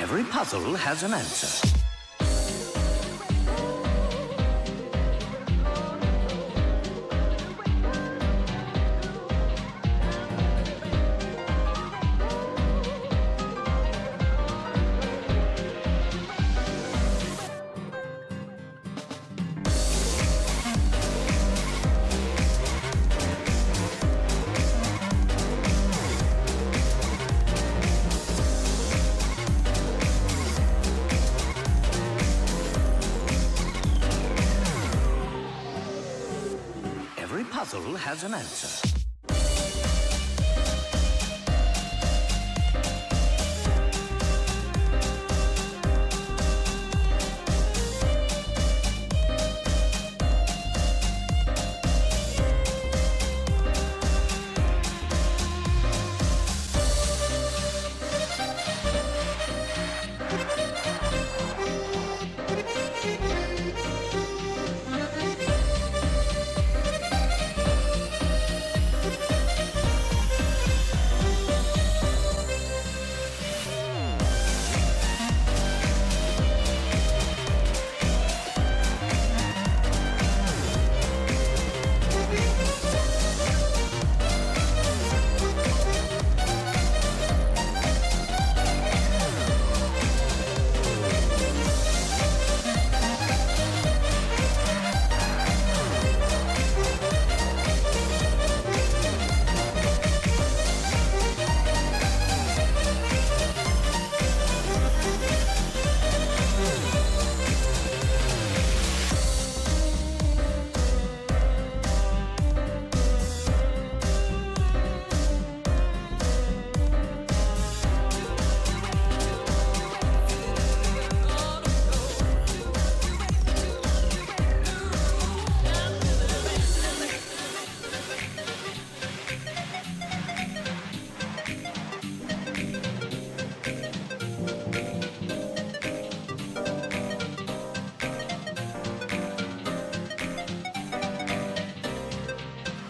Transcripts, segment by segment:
Every puzzle has an answer. Every puzzle has an answer.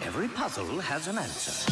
Every puzzle has an answer.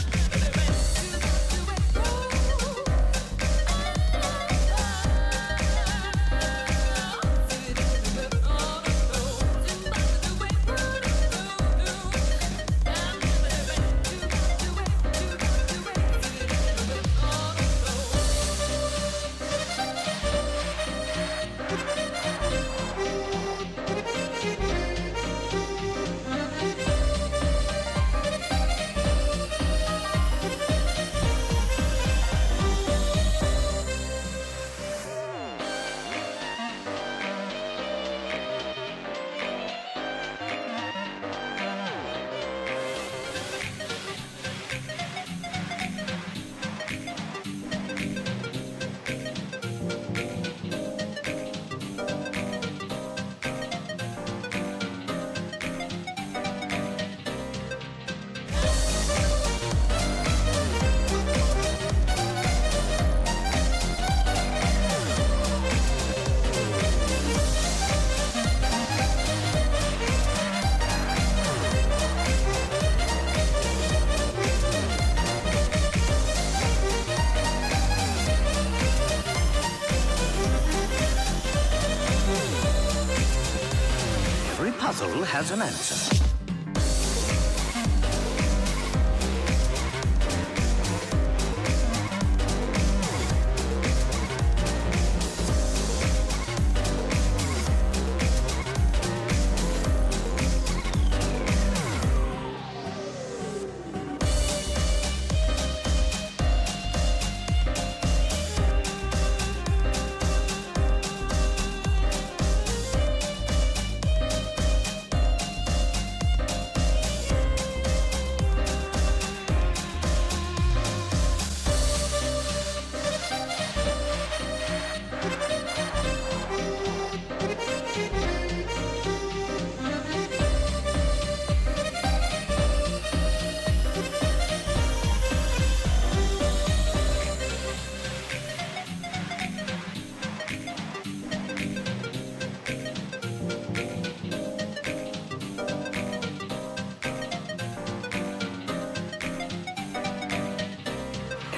Every puzzle has an answer.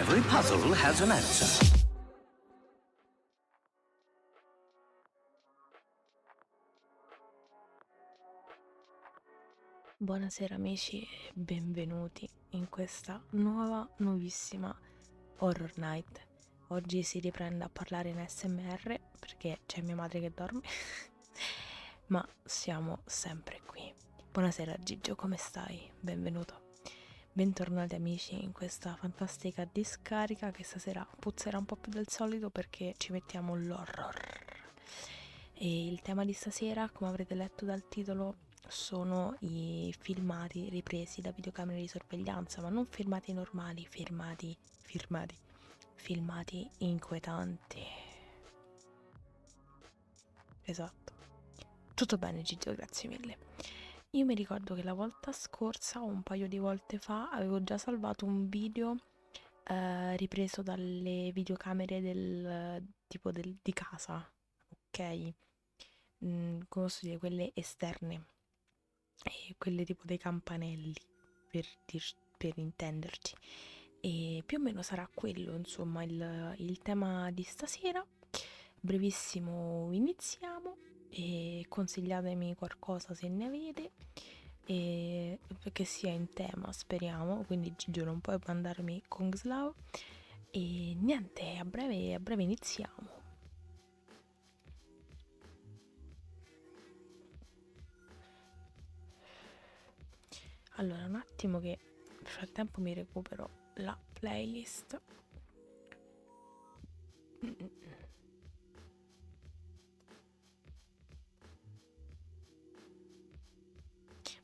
Every puzzle has an answer. Buonasera amici e benvenuti in questa nuovissima Horror Night. Oggi si riprende a parlare in ASMR perché c'è mia madre che dorme, ma siamo sempre qui. Buonasera Gigio, come stai? Benvenuto. Bentornati amici in questa fantastica discarica che stasera puzzerà un po' più del solito perché ci mettiamo l'horror. E il tema di stasera, come avrete letto dal titolo, sono i filmati ripresi da videocamere di sorveglianza, ma non filmati normali, filmati inquietanti. Esatto. Tutto bene Gigio, grazie mille. Io mi ricordo che la volta scorsa, o un paio di volte fa, avevo già salvato un video ripreso dalle videocamere di casa, ok? Come posso dire, quelle esterne. E quelle tipo dei campanelli per intenderci, e più o meno sarà quello insomma il tema di stasera. Brevissimo, iniziamo e consigliatemi qualcosa se ne avete, e che sia in tema, speriamo, quindi Gigio non puoi mandarmi con Slav. E niente, a breve iniziamo. Allora, un attimo che nel frattempo mi recupero la playlist.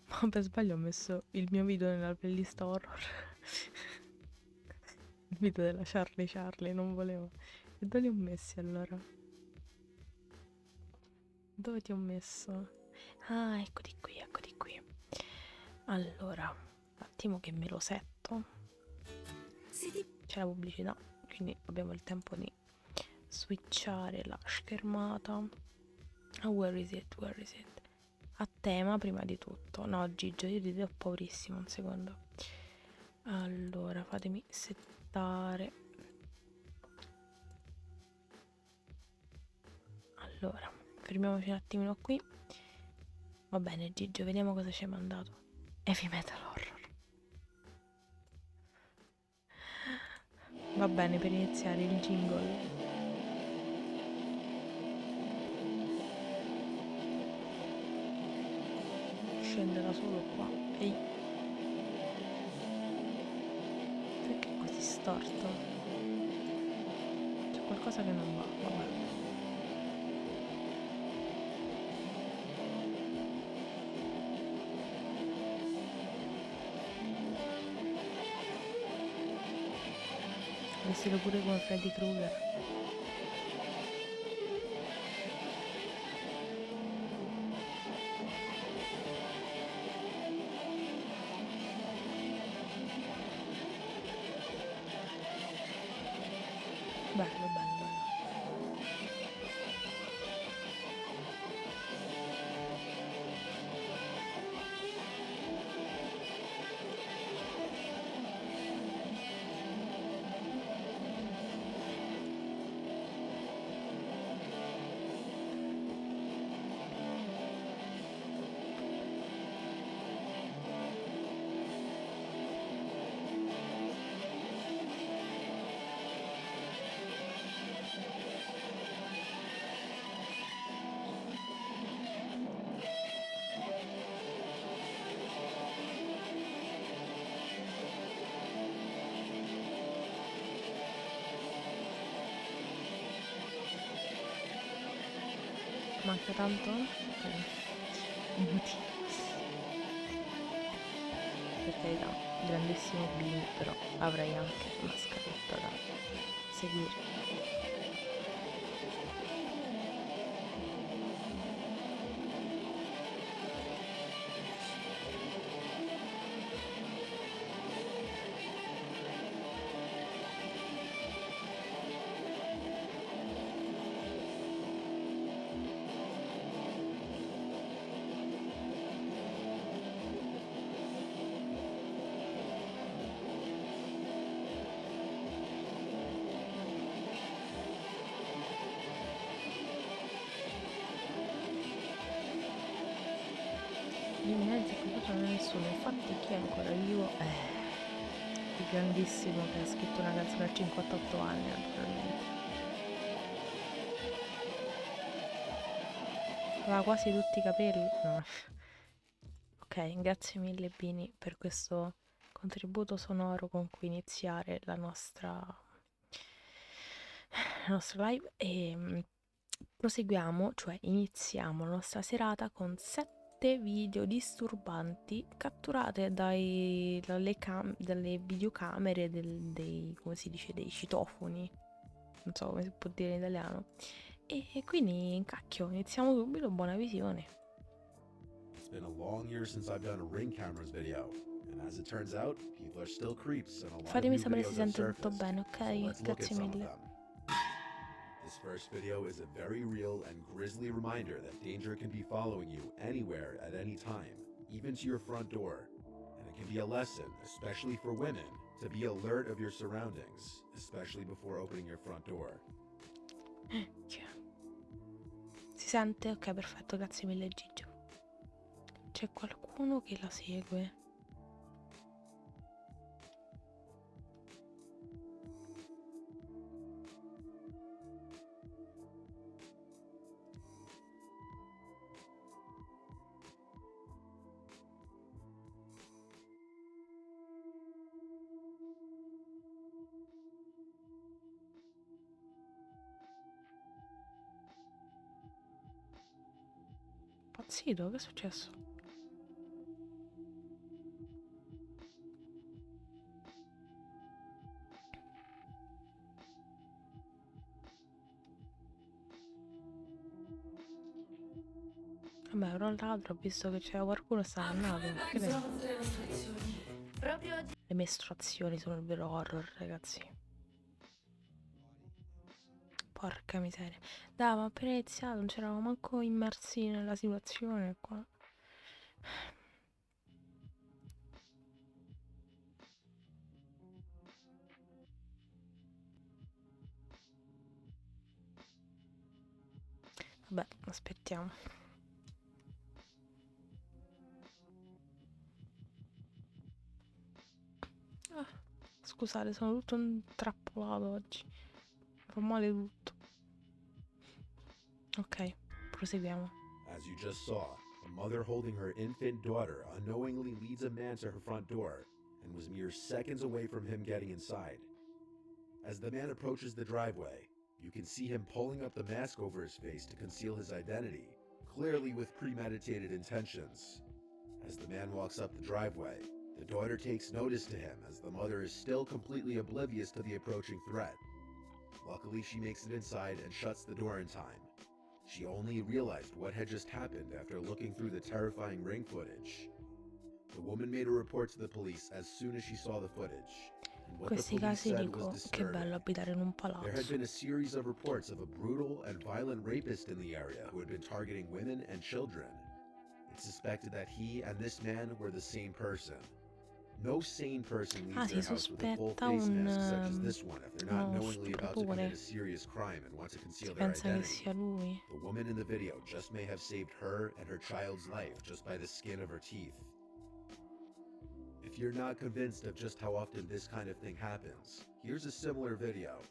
Ma per sbaglio ho messo il mio video nella playlist horror. Il video della Charlie, non volevo. E dove li ho messi allora? Dove ti ho messo? Ah, eccoti qui, eccoti qui. Allora, un attimo che me lo setto. C'è la pubblicità, quindi abbiamo il tempo di switchare la schermata. Ah, where is it? A tema prima di tutto. No, Gigio, io di te ho paurissimo, un secondo. Allora, fatemi settare. Allora, fermiamoci un attimino qui. Va bene, Gigio, vediamo cosa ci hai mandato. Heavy metal horror. Va bene, per iniziare il jingle. Scende da solo qua. Ehi. Perché è così storto? C'è qualcosa che non va, vabbè. Vestito pure come Freddy Krueger. Bello, bello, bello. Manca tanto? Ok. Minuti. Per carità, grandissimo Bing, però avrei anche una scaletta da seguire. Io mi mezzo cosa non è nessuno, infatti chi è ancora vivo? Il grandissimo che ha scritto una canzone a 58 anni, naturalmente. Aveva quasi tutti i capelli? No. Ok, grazie mille Bini per questo contributo sonoro con cui iniziare la nostra live e proseguiamo, cioè iniziamo la nostra serata con 7 video disturbanti catturate dalle videocamere come si dice, dei citofoni, non so come si può dire in italiano, e quindi cacchio, iniziamo subito, buona visione. It's been a long year since I've done a ring cameras video, and as it turns out, people are still creeps and a lot of Fatemi new sapere se videos si have sente tutto surfaced. bene, So ok? let's look at Grazie some of mille. them. This first video is a very real and grisly reminder that danger can be following you anywhere at any time, even to your front door. And it can be a lesson, especially for women, to be alert of your surroundings, especially before opening your front door. Si sente? Ok, perfetto, grazie mille Gigio. C'è qualcuno che la segue. Pazzito, che è successo? Vabbè, ero al ladro, ho visto che c'era qualcuno e stava andato. Che ne so? Le mestruazioni sono il vero horror, ragazzi. Porca miseria. Dai, ma appena iniziato, non c'eravamo manco immersi nella situazione qua. Vabbè, aspettiamo. Scusate, sono tutto intrappolato oggi. Mi fa male tutto. Ok, proseguiamo. As you just saw, a mother holding her infant daughter unknowingly leads a man to her front door and was mere seconds away from him getting inside. As the man approaches the driveway, you can see him pulling up the mask over his face to conceal his identity, clearly with premeditated intentions. As the man walks up the driveway, the daughter takes notice to him as the mother is still completely oblivious to the approaching threat. Luckily, she makes it inside and shuts the door in time. She only realized what had just happened after looking through the terrifying ring footage. The woman made a report to the police as soon as she saw the footage. And what the Questi police casi said dico, was che bello disturbing. abitare in un There had palazzo. been a series of reports of a brutal and violent rapist in the area who had been targeting women and children. It's suspected that he and this man were the same person. No sane person leaves Si their house with a full sospetta face mask such as this one if they're not uno knowingly about to commit stupratore. a serious crime and want to Si conceal their pensa che identity. sia lui. The woman in the video just may have saved her and her child's life just by the skin of her teeth. If you're not convinced of just how often this kind of thing happens, here's a similar video.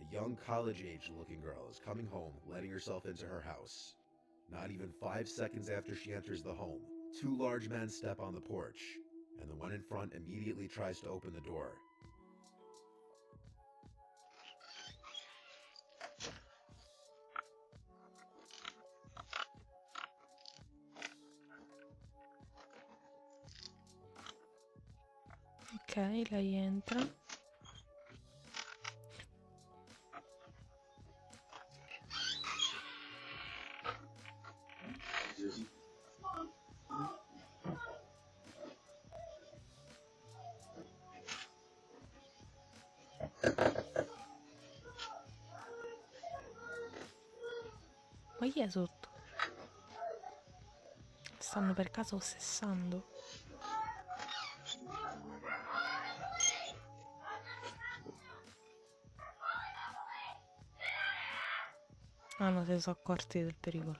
A young college-age looking girl is coming home, letting herself into her house. Not even 5 seconds after she enters the home, 2 large men step on the porch, and the one in front immediately tries to open the door. Ok, lei entra. Ma chi è sotto? Stanno per caso ossessando? Ah no, si sono accorti del pericolo.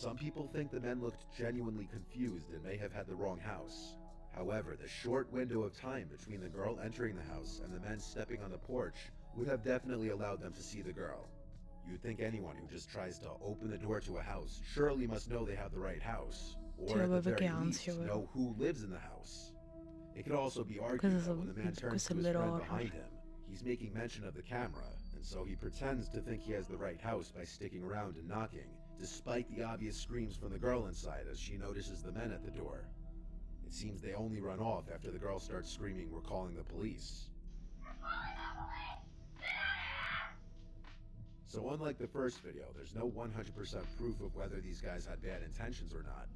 Some people think the men looked genuinely confused and may have had the wrong house. However, the short window of time between the girl entering the house and the men stepping on the porch would have definitely allowed them to see the girl. You'd think anyone who just tries to open the door to a house surely must know they have the right house, or at the very least know who lives in the house. It could also be argued that when the man turns to his friend behind him, he's making mention of the camera, and so he pretends to think he has the right house by sticking around and knocking, despite the obvious screams from the girl inside as she notices the men at the door. It seems they only run off after the girl starts screaming, "We're calling the police." So unlike the first video, there's no 100% proof of whether these guys had bad intentions or not.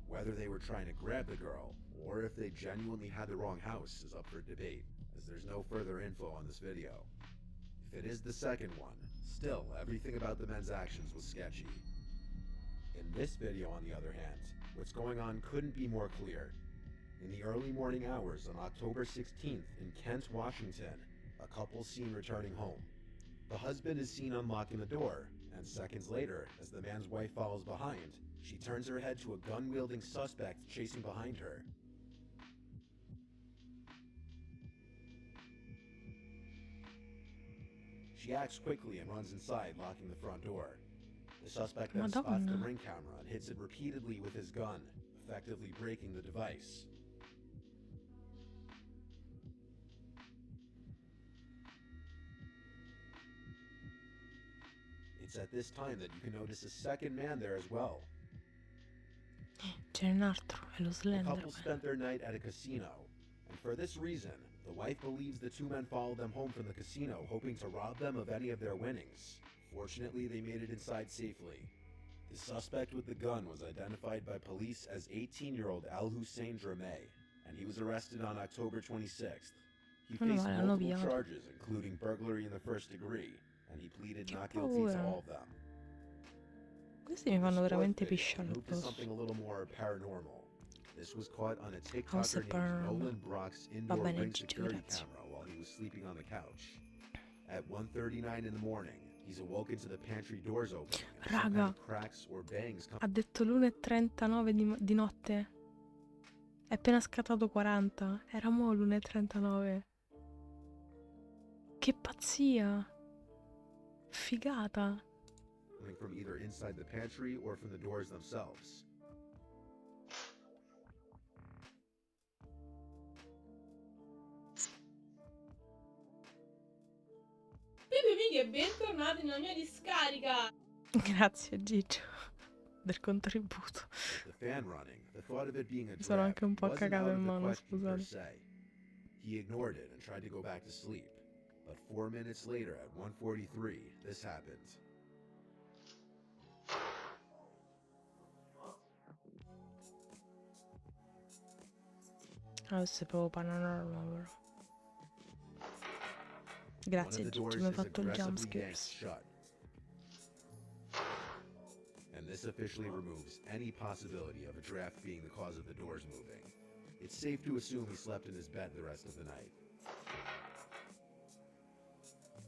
Whether they were trying to grab the girl, or if they genuinely had the wrong house is up for debate, as there's no further info on this video. If it is the second one, still, everything about the men's actions was sketchy. In this video, on the other hand, what's going on couldn't be more clear. In the early morning hours on October 16th in Kent, Washington, a couple seen returning home. The husband is seen unlocking the door, and seconds later, as the man's wife follows behind, she turns her head to a gun-wielding suspect chasing behind her. She acts quickly and runs inside, locking the front door. The suspect then spots the ring camera and hits it repeatedly with his gun, effectively breaking the device. It's at this time that you can notice a second man there as well. C'è un altro, è lo The Slenderman. couple spent their night at a casino, and for this reason, the wife believes the two men followed them home from the casino, hoping to rob them of any of their winnings. Fortunately, they made it inside safely. The suspect with the gun was identified by police as 18-year-old Al-Hussein Drameh, and he was arrested on October 26th. He faced multiple charges, including burglary in the first degree, and he pleaded not guilty to all of them. Questi mi fanno veramente pisciare Moved to something a little more paranormal. This was caught on a TikToker named Nolan Brock's indoor ring security camera while he was sleeping on the couch. At 1:39 in the morning, he's awoken to the pantry doors open and some kind of cracks or bangs ha detto l'1:39 di notte. È appena scattato 40. Era mo l'1:39. Che pazzia! Figata! coming from either inside the pantry or from the doors themselves. Benvenuti e bentornati nella mia discarica. Grazie Gigio del contributo. The fan running, the thought of it being a Sono anche un po' wasn't cagato out of in the mano, question per scusate. se. He ignored it and tried to go back to sleep. But 4 minutes later, at 1:43, this happened. Adesso è proprio paranormal. Grazie Gigio, mi hai fatto il jump scares. Shut. And this officially removes any possibility of a draft being the cause of the doors moving. It's safe to assume he slept in his bed the rest of the night.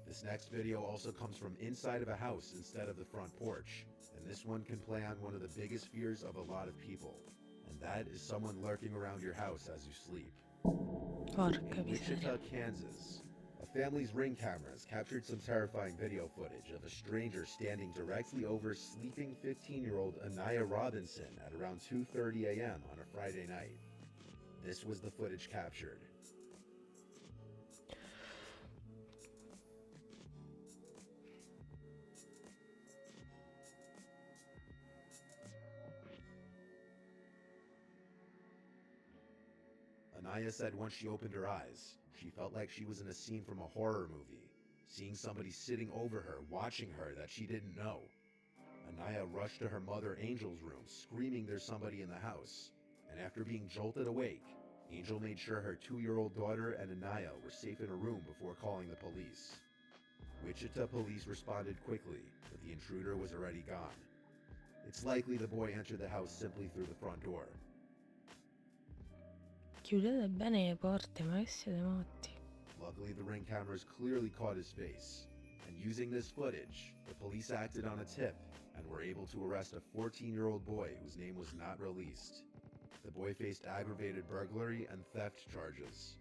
This next video also comes from inside of a house instead of the front porch, and this one can play on one of the biggest fears of a lot of people, and that is someone lurking around your house as you sleep. Porca In Wichita, miseria. Kansas, a family's ring cameras captured some terrifying video footage of a stranger standing directly over sleeping 15-year-old Anaya Robinson at around 2:30 a.m. on a Friday night. This was the footage captured. Anaya said once she opened her eyes, she felt like she was in a scene from a horror movie, seeing somebody sitting over her, watching her that she didn't know. Anaya rushed to her mother Angel's room, screaming there's somebody in the house, and after being jolted awake, Angel made sure her 2-year-old daughter and Anaya were safe in a room before calling the police. Wichita police responded quickly, but the intruder was already gone. It's likely the boy entered the house simply through the front door. Chiudete bene le porte, ma che siete matti? Luckily, the ring cameras clearly caught his face. And using this footage, the police acted on a tip and were able to arrest a 14-year-old boy whose name was not released. The boy faced aggravated burglary and theft charges.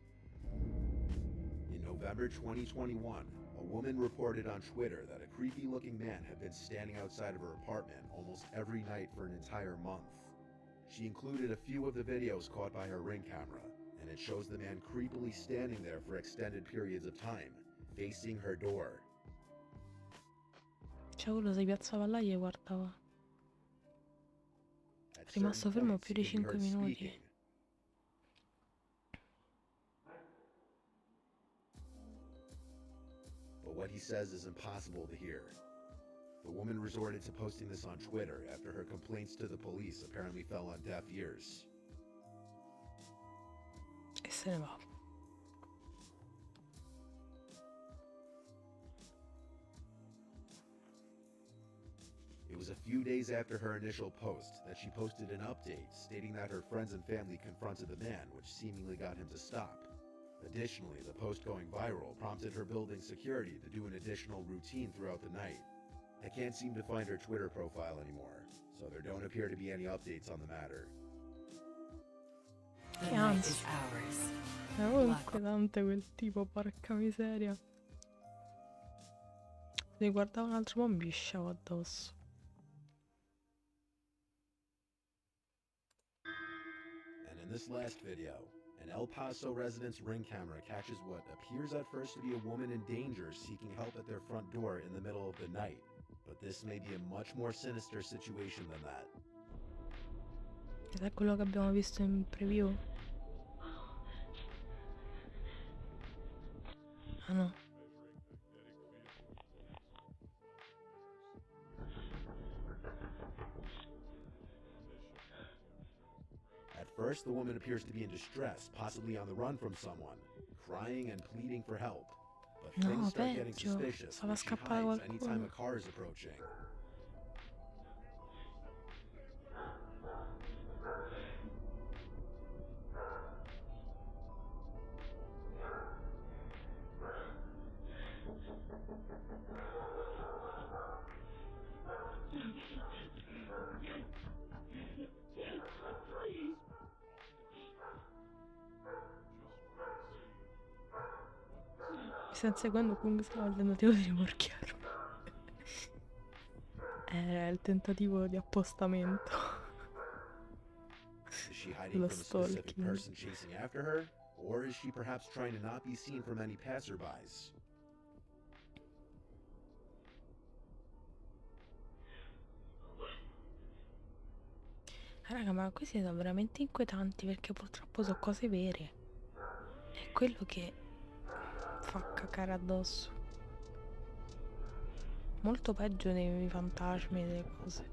In November 2021, a woman reported on Twitter that a creepy-looking man had been standing outside of her apartment almost every night for an entire month. She included a few of the videos caught by her Ring camera, and it shows the man creepily standing there for extended periods of time, facing her door. Cioè quello si piazzava là e gli guardava. At È rimasto certain fermo points, più he di can be 5 heard minuti. speaking. But what he says is impossible to hear. The woman resorted to posting this on Twitter after her complaints to the police apparently fell on deaf ears. E se ne va. It was a few days after her initial post that she posted an update stating that her friends and family confronted the man, which seemingly got him to stop. Additionally, the post going viral prompted her building security to do an additional routine throughout the night. I can't seem to find her Twitter profile anymore, so there don't appear to be any updates on the matter. The Che night ansia. is ours. È inquietante quel tipo, porca miseria. Se guardavo un altro po' mi pisciavo addosso. And in this last video, an El Paso resident's Ring camera catches what appears at first to be a woman in danger seeking help at their front door in the middle of the night. But this may be a much more sinister situation than that. Ed è quello che abbiamo visto in preview. Ah no. At first, the woman appears to be in distress, possibly on the run from someone, crying and pleading for help. But No, things start getting peggio. suspicious Stava when she scappare hides qualcuno. anytime a car is approaching. Mi sta inseguendo comunque stava il tentativo di rimorchiarmi. Era il tentativo di appostamento. Is she hiding Lo from a specific stalking. person chasing after her? Or is she perhaps trying to not be seen from any passerbys? Raga, ma questi sono veramente inquietanti perché purtroppo sono cose vere. È quello che fa cacare addosso. Molto peggio dei fantasmi e delle cose.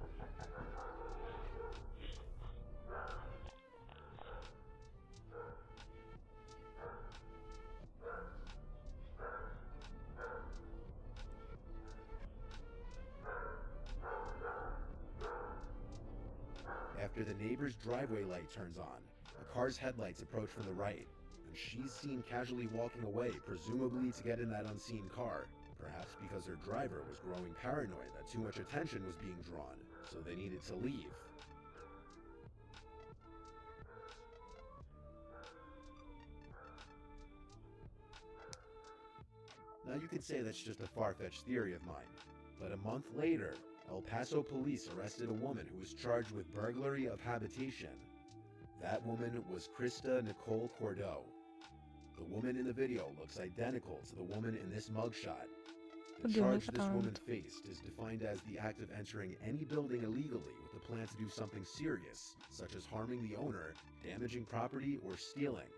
After the neighbor's driveway light turns on, a car's headlights approach from the right, and she's seen casually walking away, presumably to get in that unseen car, perhaps because her driver was growing paranoid that too much attention was being drawn, so they needed to leave. Now you could say that's just a far-fetched theory of mine, but a month later, El Paso police arrested a woman who was charged with burglary of habitation. That woman was Krista Nicole Cordeau. The woman in the video looks identical to the woman in this mugshot. The Oddio, charge mica this woman tanto. faced is defined as the act of entering any building illegally with the plan to do something serious, such as harming the owner, damaging property, or stealing.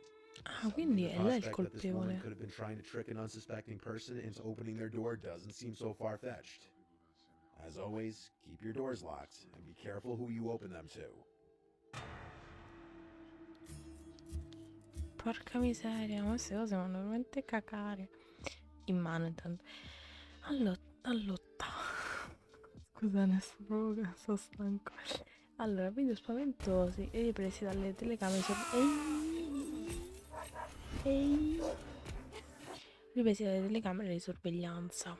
Ah, quindi The è lei il prospect that this woman colpevole. could have been trying to trick an unsuspecting person into opening their door doesn't seem so far-fetched. As always, keep your doors locked and be careful who you open them to. Porca miseria, ma queste cose vanno veramente cacare. In mano intanto. Allotta. Scusa, ne sto proprio sto stanco. Allora, video spaventosi ripresi dalle telecamere ripresi dalle telecamere di sorveglianza.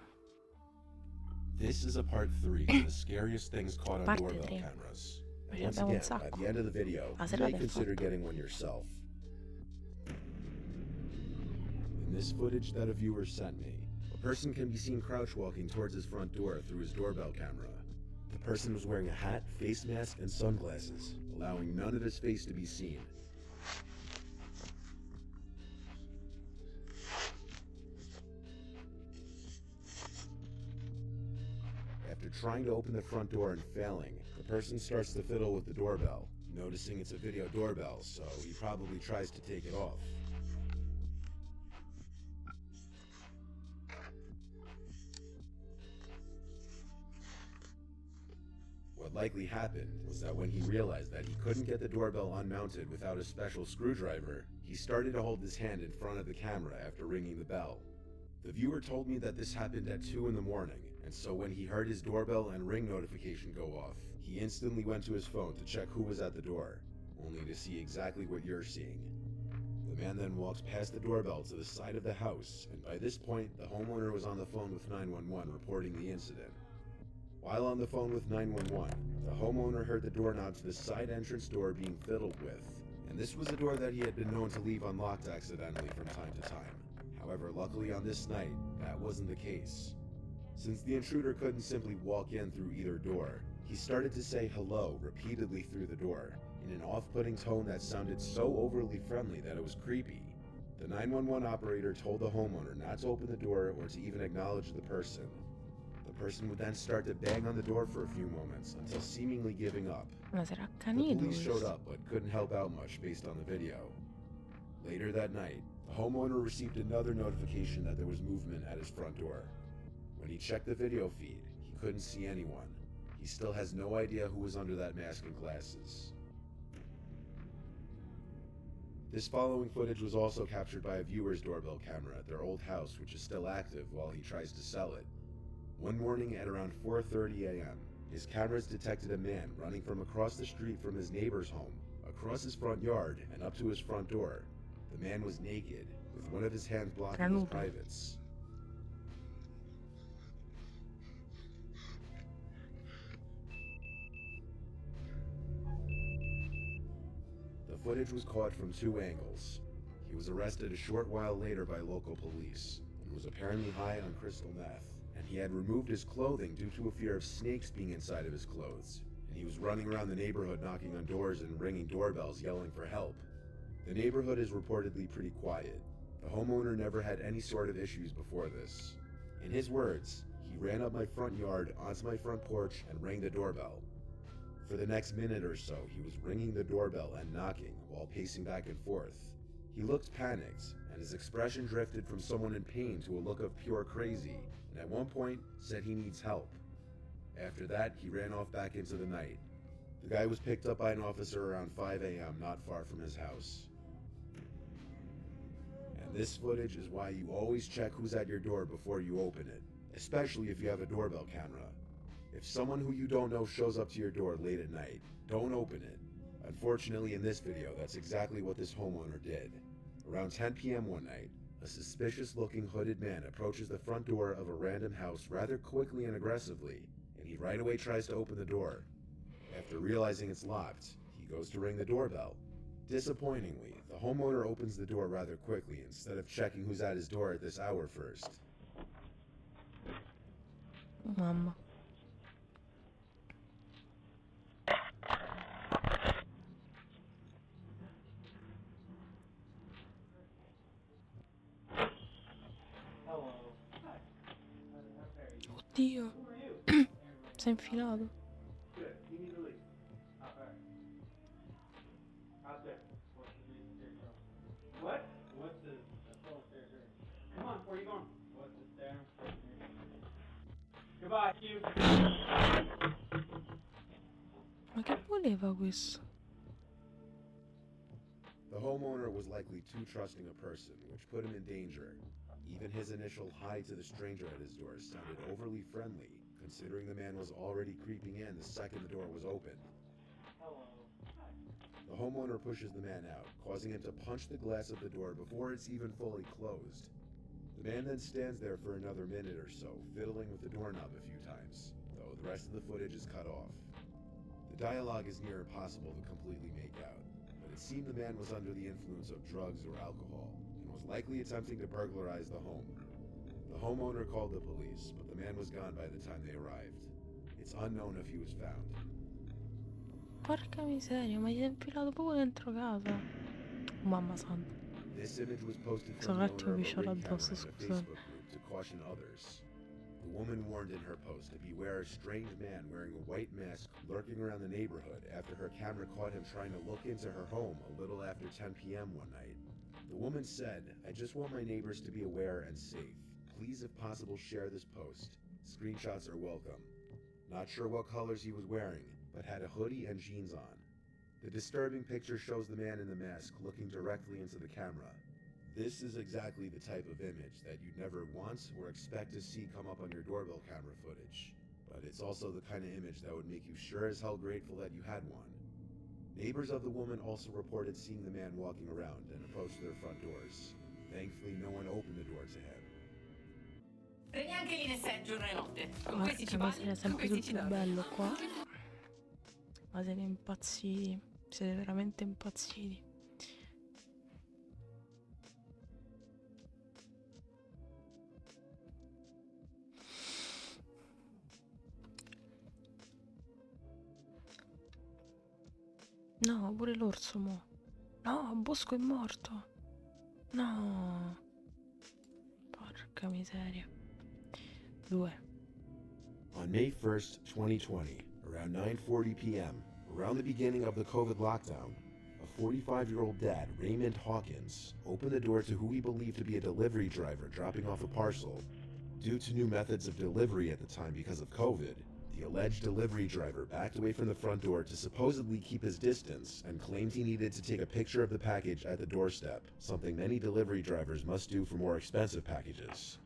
This is a part 3 of the scariest things caught on Parte doorbell 3. cameras. Ma And ce once n'abbiamo un again, by sacco. the end of the video, La you serata may è consider fatta. getting one yourself. In this footage that a viewer sent me, a person can be seen crouch walking towards his front door through his doorbell camera. The person was wearing a hat, face mask, and sunglasses, allowing none of his face to be seen. After trying to open the front door and failing, the person starts to fiddle with the doorbell, noticing it's a video doorbell, so he probably tries to take it off. What likely happened was that when he realized that he couldn't get the doorbell unmounted without a special screwdriver, he started to hold his hand in front of the camera after ringing the bell. The viewer told me that this happened at 2 in the morning, and so when he heard his doorbell and ring notification go off, he instantly went to his phone to check who was at the door, only to see exactly what you're seeing. The man then walks past the doorbell to the side of the house, and by this point, the homeowner was on the phone with 911 reporting the incident. While on the phone with 911, the homeowner heard the doorknob to the side entrance door being fiddled with, and this was a door that he had been known to leave unlocked accidentally from time to time. However, luckily on this night, that wasn't the case. Since the intruder couldn't simply walk in through either door, he started to say hello repeatedly through the door, in an off-putting tone that sounded so overly friendly that it was creepy. The 911 operator told the homeowner not to open the door or to even acknowledge the person. The person would then start to bang on the door for a few moments until seemingly giving up. Ma sarà The accanito police showed questo. up but couldn't help out much based on the video. Later that night, the homeowner received another notification that there was movement at his front door. When he checked the video feed, he couldn't see anyone. He still has no idea who was under that mask and glasses. This following footage was also captured by a viewer's doorbell camera at their old house, which is still active while he tries to sell it. One morning at around 4:30 a.m., his cameras detected a man running from across the street from his neighbor's home, across his front yard, and up to his front door. The man was naked, with one of his hands blocking his Nudo. privates. The footage was caught from 2 angles. He was arrested a short while later by local police, and was apparently high on crystal meth, and he had removed his clothing due to a fear of snakes being inside of his clothes, and he was running around the neighborhood knocking on doors and ringing doorbells yelling for help. The neighborhood is reportedly pretty quiet. The homeowner never had any sort of issues before this. In his words, he ran up my front yard onto my front porch and rang the doorbell. For the next minute or so, he was ringing the doorbell and knocking while pacing back and forth. He looked panicked, and his expression drifted from someone in pain to a look of pure crazy, and at one point said he needs help. After that, he ran off back into the night. The guy was picked up by an officer around 5 a.m. not far from his house. And this footage is why you always check who's at your door before you open it, especially if you have a doorbell camera. If someone who you don't know shows up to your door late at night, don't open it. Unfortunately, in this video, that's exactly what this homeowner did. Around 10 p.m. one night, a suspicious-looking hooded man approaches the front door of a random house rather quickly and aggressively, and he right away tries to open the door. After realizing it's locked, he goes to ring the doorbell. Disappointingly, the homeowner opens the door rather quickly instead of checking who's at his door at this hour first. Mamma. Oddio. Si è infilato. What? What's the Come on, where are you going? What's the stairs? Goodbye, you. Ma che voleva questo? The homeowner was likely too trusting a person, which put him in danger. Even his initial hi to the stranger at his door sounded overly friendly, considering the man was already creeping in the second the door was opened. Hello. The homeowner pushes the man out, causing him to punch the glass of the door before it's even fully closed. The man then stands there for another minute or so, fiddling with the doorknob a few times, though the rest of the footage is cut off. The dialogue is near impossible to completely make out, but it seemed the man was under the influence of drugs or alcohol, and was likely attempting to burglarize the home. The homeowner called the police, but the man was gone by the time they arrived. It's unknown if he was found. Porca miseria, ma gli è infilato proprio dentro casa. Mamma santa. This image was posted Sono from un the attimo owner of a pisciato ring camera addosso, in a scusate. Facebook group to caution others. The woman warned in her post to beware a strange man wearing a white mask lurking around the neighborhood after her camera caught him trying to look into her home a little after 10 p.m. one night. The woman said, "I just want my neighbors to be aware and safe. Please, if possible, share this post. Screenshots are welcome." Not sure what colors he was wearing, but had a hoodie and jeans on. The disturbing picture shows the man in the mask looking directly into the camera. This is exactly the type of image that you'd never want or expect to see come up on your doorbell camera footage. But it's also the kind of image that would make you sure as hell grateful that you had one. Neighbors of the woman also reported seeing the man walking around and approached their front doors. Thankfully, no one opened the door to him. Prendi anche lì nel set giorno e notte. Con questi ci Porca balli, miseria, con sempre questi sul ci più dormi. bello qua. Ma siete impazziti. Siete veramente impazziti. No, pure l'orso mo. No, Bosco è morto. No. Porca miseria. 2. On May 1st, 2020, around 9:40 p.m., around the beginning of the COVID lockdown, a 45-year-old dad, Raymond Hawkins, opened the door to who he believed to be a delivery driver dropping off a parcel. Due to new methods of delivery at the time because of COVID, the alleged delivery driver backed away from the front door to supposedly keep his distance and claimed he needed to take a picture of the package at the doorstep, something many delivery drivers must do for more expensive packages.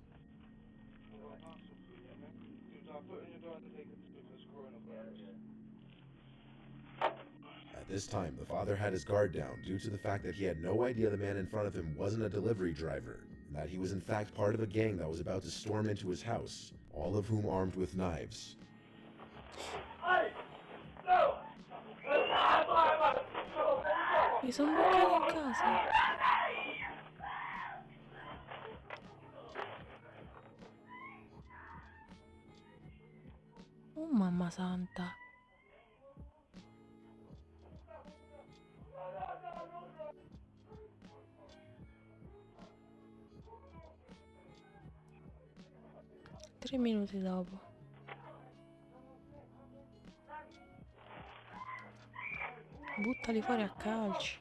At this time, the father had his guard down due to the fact that he had no idea the man in front of him wasn't a delivery driver, and that he was in fact part of a gang that was about to storm into his house, all of whom armed with knives. Mi sono bucati in casa. Oh mamma santa. Tre minuti dopo. Buttali fuori a calci.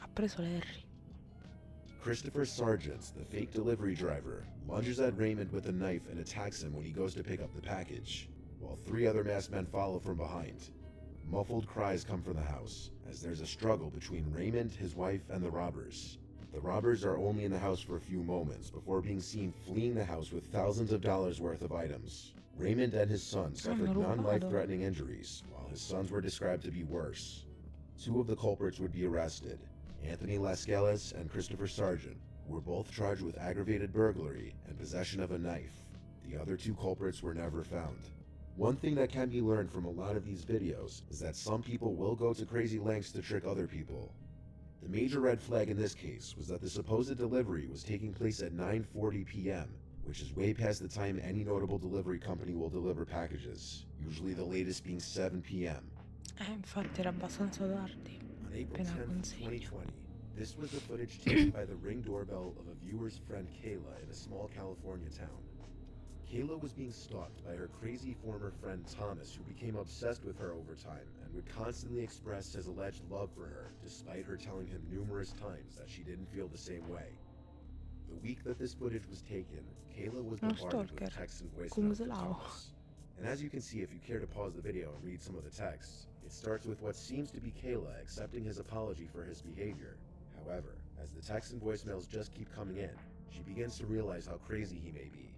Ha preso Larry. Christopher Sargent, the fake delivery driver, lunges at Raymond with a knife and attacks him when he goes to pick up the package, while 3 other masked men follow from behind. Muffled cries come from the house, as there's a struggle between Raymond, his wife, and the robbers. The robbers are only in the house for a few moments before being seen fleeing the house with thousands of dollars worth of items. Raymond and his son suffered rubato. non-life-threatening injuries, while his sons were described to be worse. 2 of the culprits would be arrested, Anthony Lascelles and Christopher Sargent, who were both charged with aggravated burglary and possession of a knife. The other 2 culprits were never found. One thing that can be learned from a lot of these videos is that some people will go to crazy lengths to trick other people. The major red flag in this case was that the supposed delivery was taking place at 9:40 p.m., which is way past the time any notable delivery company will deliver packages, usually the latest being 7 p.m. Infatti era abbastanza tardi. On April Appena 10th, consegno. 2020, this was the footage taken by the Ring doorbell of a viewer's friend Kayla in a small California town. Kayla was being stalked by her crazy former friend Thomas, who became obsessed with her over time and would constantly express his alleged love for her, despite her telling him numerous times that she didn't feel the same way. The week that this footage was taken, Kayla was Uno bombarded stalker. with texts and voicemails Come from se lavo. Thomas. And as you can see if you care to pause the video and read some of the texts, it starts with what seems to be Kayla accepting his apology for his behavior. However, as the texts and voicemails just keep coming in, she begins to realize how crazy he may be.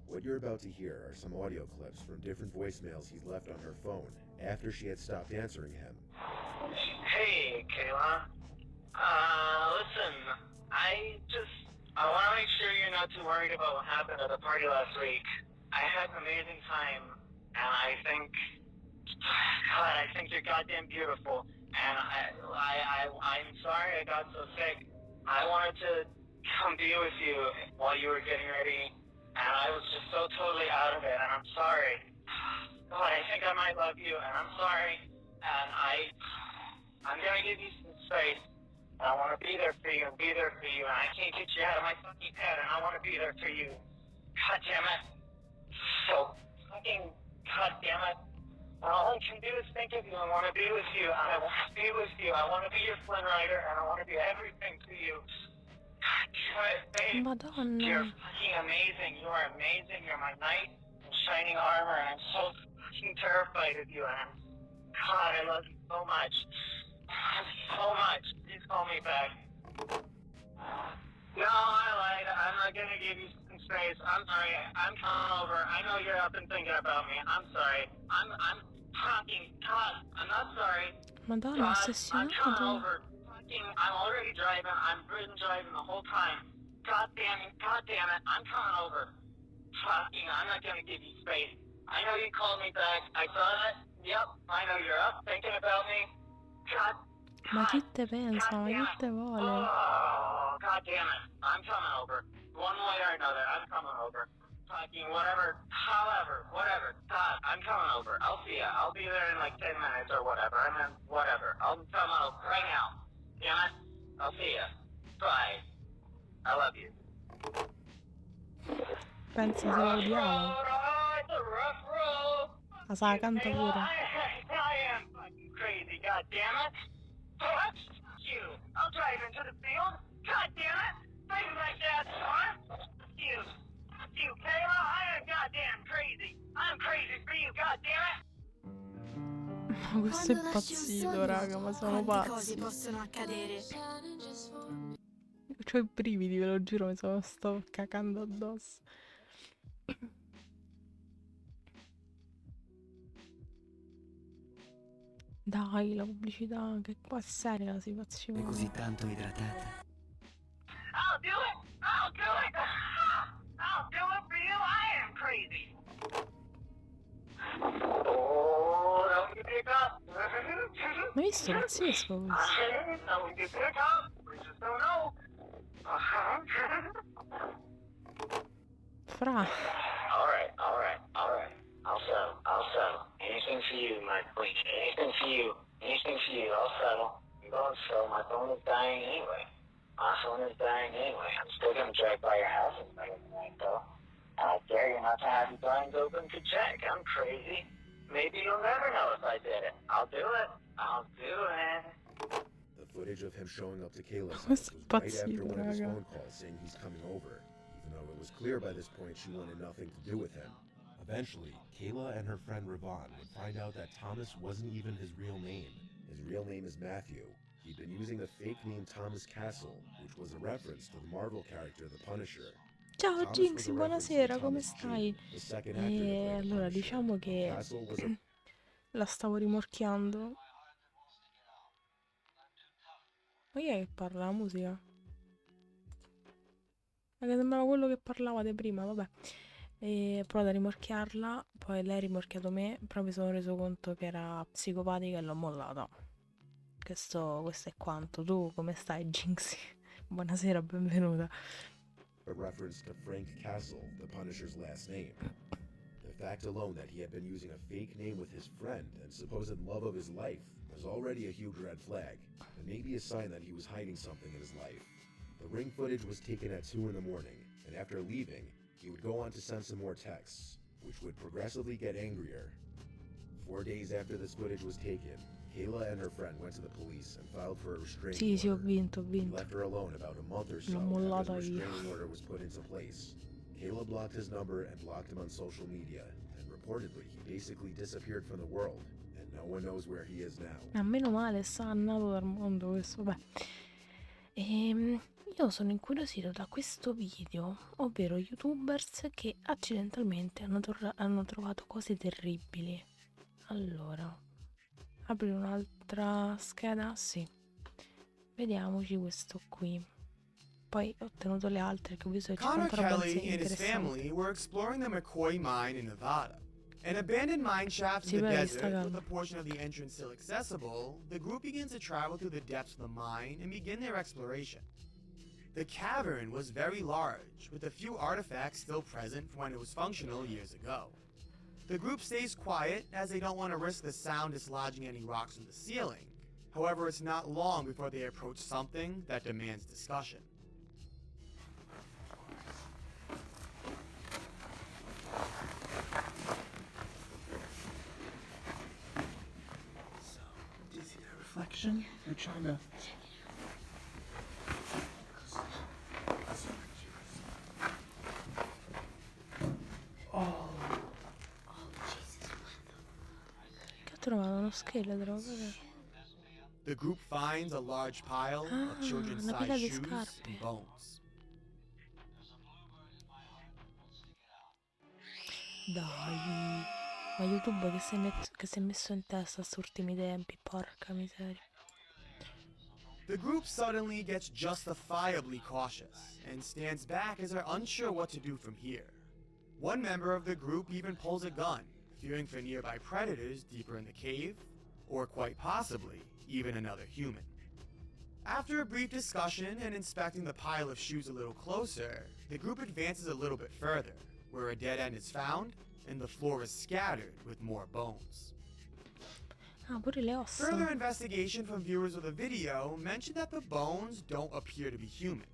What you're about to hear are some audio clips from different voicemails he's left on her phone after she had stopped answering him. Hey, Kayla. Listen, I want to make sure you're not too worried about what happened at the party last week. I had an amazing time, and I think you're goddamn beautiful. And I'm sorry I got so sick. I wanted to come be with you while you were getting ready, and I was just so totally out of it, and I'm sorry. God, I think I might love you, and I'm sorry, and I'm gonna give you some space, and I want to be there for you, and I can't get you out of my fucking head, and I want to be there for you. God damn it. So fucking god damn it. And all I can do is think of you. I want to be with you. I want to be with you. I want to be your Flynn Rider, and I want to be everything to you. God damn it, babe. Madonna. You're fucking amazing. You are amazing. You're my knight in shining armor, and I'm so fucking terrified of you. And God, I love you so much. So much. Please call me back. No, I lied. I'm not gonna give you some space. I'm sorry. I'm coming over. I know you're up and thinking about me. I'm sorry. I'm fucking God. I'm not sorry. Madonna, God, I'm coming ossessionato. over. Fucking, I'm already driving. I've been driving the whole time. God damn it. I'm coming over. Fucking, I'm not gonna give you space. I know you called me back. I saw that. Yep. I know you're up thinking about me. God. Ma chi te pensa? Ma chi te vuole? Oh, God damn it. I'm coming over. One way or another, I'm coming over. Fucking whatever, however, whatever. God, I'm coming over. I'll see ya. I'll be there in like 10 minutes or whatever. I mean, whatever. I'm coming over right now. Damn it. I'll see ya. Bye. I love you. Pensa se la odiava. Oh, it's a rough road. La sa canta pure. I am fucking crazy, god damn it. What? You. I'll drive into the field. God damn it. Bring my dad's car. You. You, Kayla. I am goddamn crazy. I'm crazy for you, god damn it. Ma questo è impazzito, raga, ma sono quante cose pazzi. possono accadere. C'ho i brividi, ve lo giuro, mi sto cacando addosso. Dai, la pubblicità, che qua è seria la situazione. È così tanto idratata. I'll do it. I'll do it. I'll do it for you. I am crazy. Oh, that was a big up. Ma hai visto pazzesco questo? That was a big up. We just don't know. Fra, All right. I'll settle. Anything for you, my queen. Anything for you. I'll settle. I'm going slow. My phone is dying anyway. I'm still gonna drive by your house and play tonight, though. I dare you not to have your blinds open to check. I'm crazy. Maybe you'll never know if I did it. I'll do it. The footage of him showing up to Kayla's Ma house sei was right after impazzito, one of his raga. phone calls saying he's coming over, even though it was clear by this point she wanted nothing to do with him. Eventually, Kayla and her friend Ravon would find out that Thomas wasn't even his real name. His real name is Matthew. He'd been using the fake name Thomas Castle, which was a reference to the Marvel character The Punisher. ciao Thomas Jinx, was a reference to buonasera, come Thomas stai? Jane, the second actor to play the Allora, Punisher. diciamo che Castle was a la stavo rimorchiando. Ma chi è che parla la musica? Ma che sembrava quello che parlavate prima, vabbè. E ho provato a rimorchiarla, poi lei ha rimorchiato me, però mi sono reso conto che era psicopatica e l'ho mollata. Questo è quanto. Tu come stai, Jinx? Buonasera, benvenuta. a reference to Frank Castle, the Punisher's last name. The fact alone that he had been using a fake name with his friend and supposed love of his life was already a huge red flag, and maybe a sign that he was hiding something in his life. The ring footage was taken at 2 in the morning, and after leaving, he would go on to send some more texts, which would progressively get angrier. 4 days after this footage was taken, Kayla and her friend went to the police and filed for a restraining Sì, sì, ho order. vinto, ho He vinto. left her alone about a month or so L'ho after mollata the io. restraining order was put into place. Kayla blocked his number and blocked him on social media, and reportedly he basically disappeared from the world, and no one knows where he is now. A meno male, sta andato dal mondo questo, vabbè. Io sono incuriosito da questo video, ovvero youtubers che accidentalmente hanno trovato cose terribili. Allora, apri un'altra scheda? Sì. Vediamoci questo qui. Poi ho tenuto le altre che ho visto che c'è Connor tanta roba Kelly and his interessante. family were exploring the McCoy mine in Nevada. An abandoned mine shaft in Si the vede desert, sta with calma. a portion of the entrance still accessible, the group begins to travel through the depths of the mine and begin their exploration. The cavern was very large, with a few artifacts still present from when it was functional years ago. The group stays quiet as they don't want to risk the sound dislodging any rocks from the ceiling. However, it's not long before they approach something that demands discussion. So, do you see that reflection? They're trying to. Oh. Che ho trovato uno scheletro, guarda. The group finds a large pile of children's una pila sized di shoes scarpe. and bones. Dai, ma YouTube che si è messo in testa sti ultimi tempi, porca miseria. The group suddenly gets justifiably cautious and stands back as they're unsure what to do from here. One member of the group even pulls a gun, fearing for nearby predators deeper in the cave, or quite possibly, even another human. After a brief discussion and inspecting the pile of shoes a little closer, the group advances a little bit further, where a dead end is found, and the floor is scattered with more bones. Ah, pure le ossa. Further investigation from viewers of the video mentioned that the bones don't appear to be human.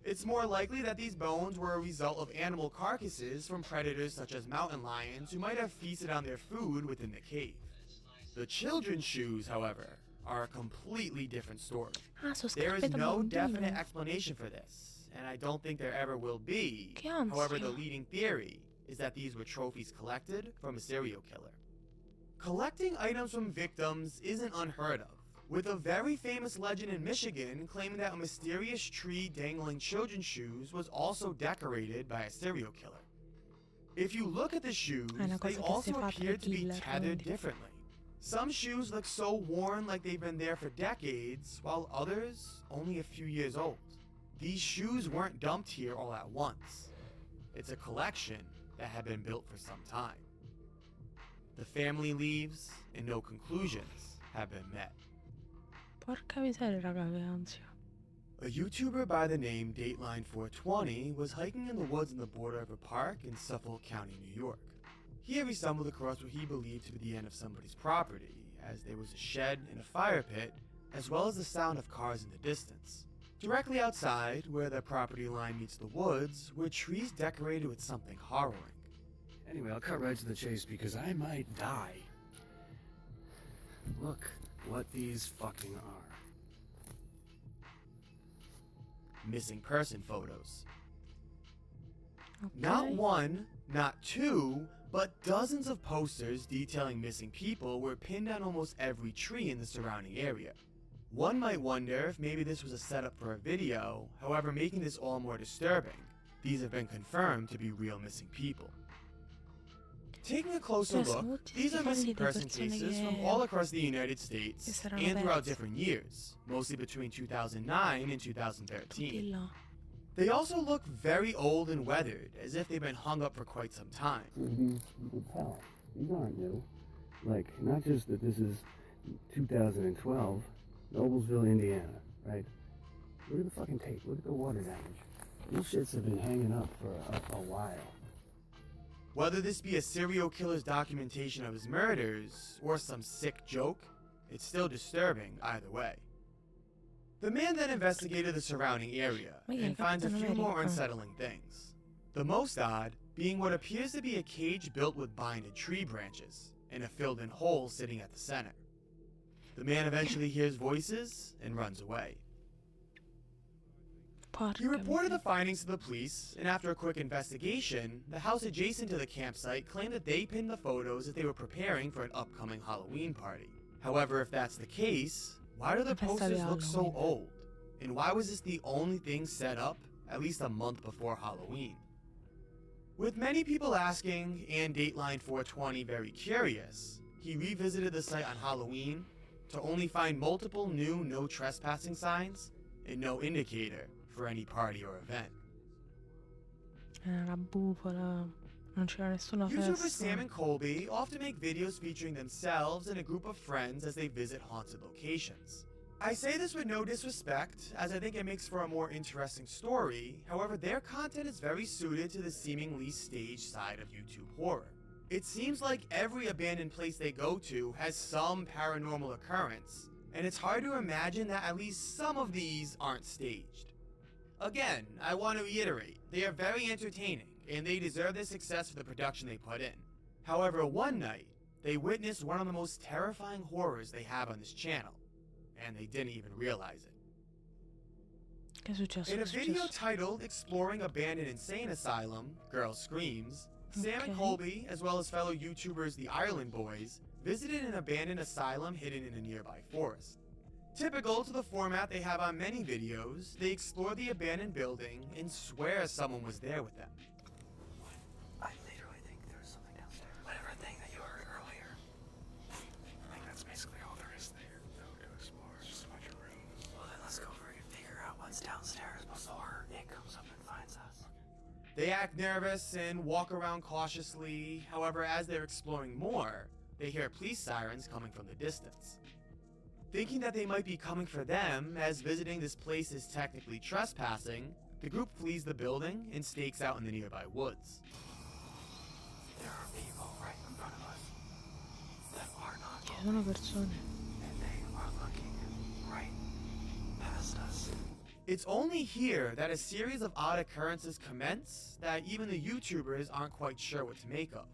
It's more likely that these bones were a result of animal carcasses from predators such as mountain lions who might have feasted on their food within the cave. The children's shoes, however, are a completely different story. Ah, sono There scarpe is da no bambino. definite explanation for this, and I don't think there ever will be. Che ansia. However, the leading theory is that these were trophies collected from a serial killer. Collecting items from victims isn't unheard of, with a very famous legend in Michigan claiming that a mysterious tree dangling children's shoes was also decorated by a serial killer. If you look at the shoes, È una they cosa che si also fa tra appear to be killer, tethered quindi. differently. Some shoes look so worn like they've been there for decades, while others only a few years old. These shoes weren't dumped here all at once. It's a collection that had been built for some time. The family leaves, and no conclusions have been met. Porca miseria, raga, che ansia. A YouTuber by the name Dateline420 was hiking in the woods on the border of a park in Suffolk County, New York. Here he stumbled across what he believed to be the end of somebody's property, as there was a shed and a fire pit, as well as the sound of cars in the distance. Directly outside, where the property line meets the woods, were trees decorated with something harrowing. Anyway, I'll cut right to the chase because I might die. Look what these fucking are. Missing person photos. Ok. Not one, not two, but dozens of posters detailing missing people were pinned on almost every tree in the surrounding area. One might wonder if maybe this was a setup for a video, however, making this all more disturbing. These have been confirmed to be real missing people. Taking a closer Cioè, sono look, tutti these are sti missing di person persone cases from che- all across the United States che saranno and throughout perse. different years, mostly between 2009 and Tutti 2013. là. They also look very old and weathered, as if they've been hung up for quite some time. These, you can tell, these aren't new. Like, not just that this is 2012, Noblesville, Indiana, right? Look at the fucking tape, look at the water damage. These shits have been hanging up for a while. Whether this be a serial killer's documentation of his murders, or some sick joke, it's still disturbing either way. The man then investigated the surrounding area, Ma io and finds a Captain few more America. unsettling things. The most odd being what appears to be a cage built with binded tree branches, and a filled-in hole sitting at the center. The man eventually hears voices and runs away. Porca He reported the miseria. findings to the police, and after a quick investigation, the house adjacent to the campsite claimed that they pinned the photos as they were preparing for an upcoming Halloween party. However, if that's the case, why do the Una festa di posters look so Halloween. old? And why was this the only thing set up at least a month before Halloween? With many people asking, and Dateline 420 very curious, he revisited the site on Halloween to only find multiple new no trespassing signs and no indicator for any party or event. La bufola. Non c'era nessuna YouTubers festa. Sam and Colby often make videos featuring themselves and a group of friends as they visit haunted locations. I say this with no disrespect, as I think it makes for a more interesting story. However, their content is very suited to the seemingly staged side of YouTube horror. It seems like every abandoned place they go to has some paranormal occurrence, and it's hard to imagine that at least some of these aren't staged. Again, I want to reiterate, they are very entertaining, and they deserve the success for the production they put in. However, one night, they witnessed one of the most terrifying horrors they have on this channel, and they didn't even realize it. Che è successo? In a Che è video successo? titled Exploring Abandoned Insane Asylum, Girl Screams, Sam and Okay. Colby, as well as fellow YouTubers the Ireland Boys, visited an abandoned asylum hidden in a nearby forest. Typical to the format they have on many videos, they explore the abandoned building and swear someone was there with them. I literally think there was something downstairs. Whatever thing that you heard earlier. I think that's basically all there is there, though, to explore. It's just a bunch of rooms. Well, then let's go freaking figure out what's downstairs before it comes up and finds us. They act nervous and walk around cautiously. However, as they're exploring more, they hear police sirens coming from the distance. Thinking that they might be coming for them, as visiting this place is technically trespassing, the group flees the building and stakes out in the nearby woods. There are people right in front of us that are not Ci sono persone. and they are looking right past us. It's only here that a series of odd occurrences commence that even the YouTubers aren't quite sure what to make of.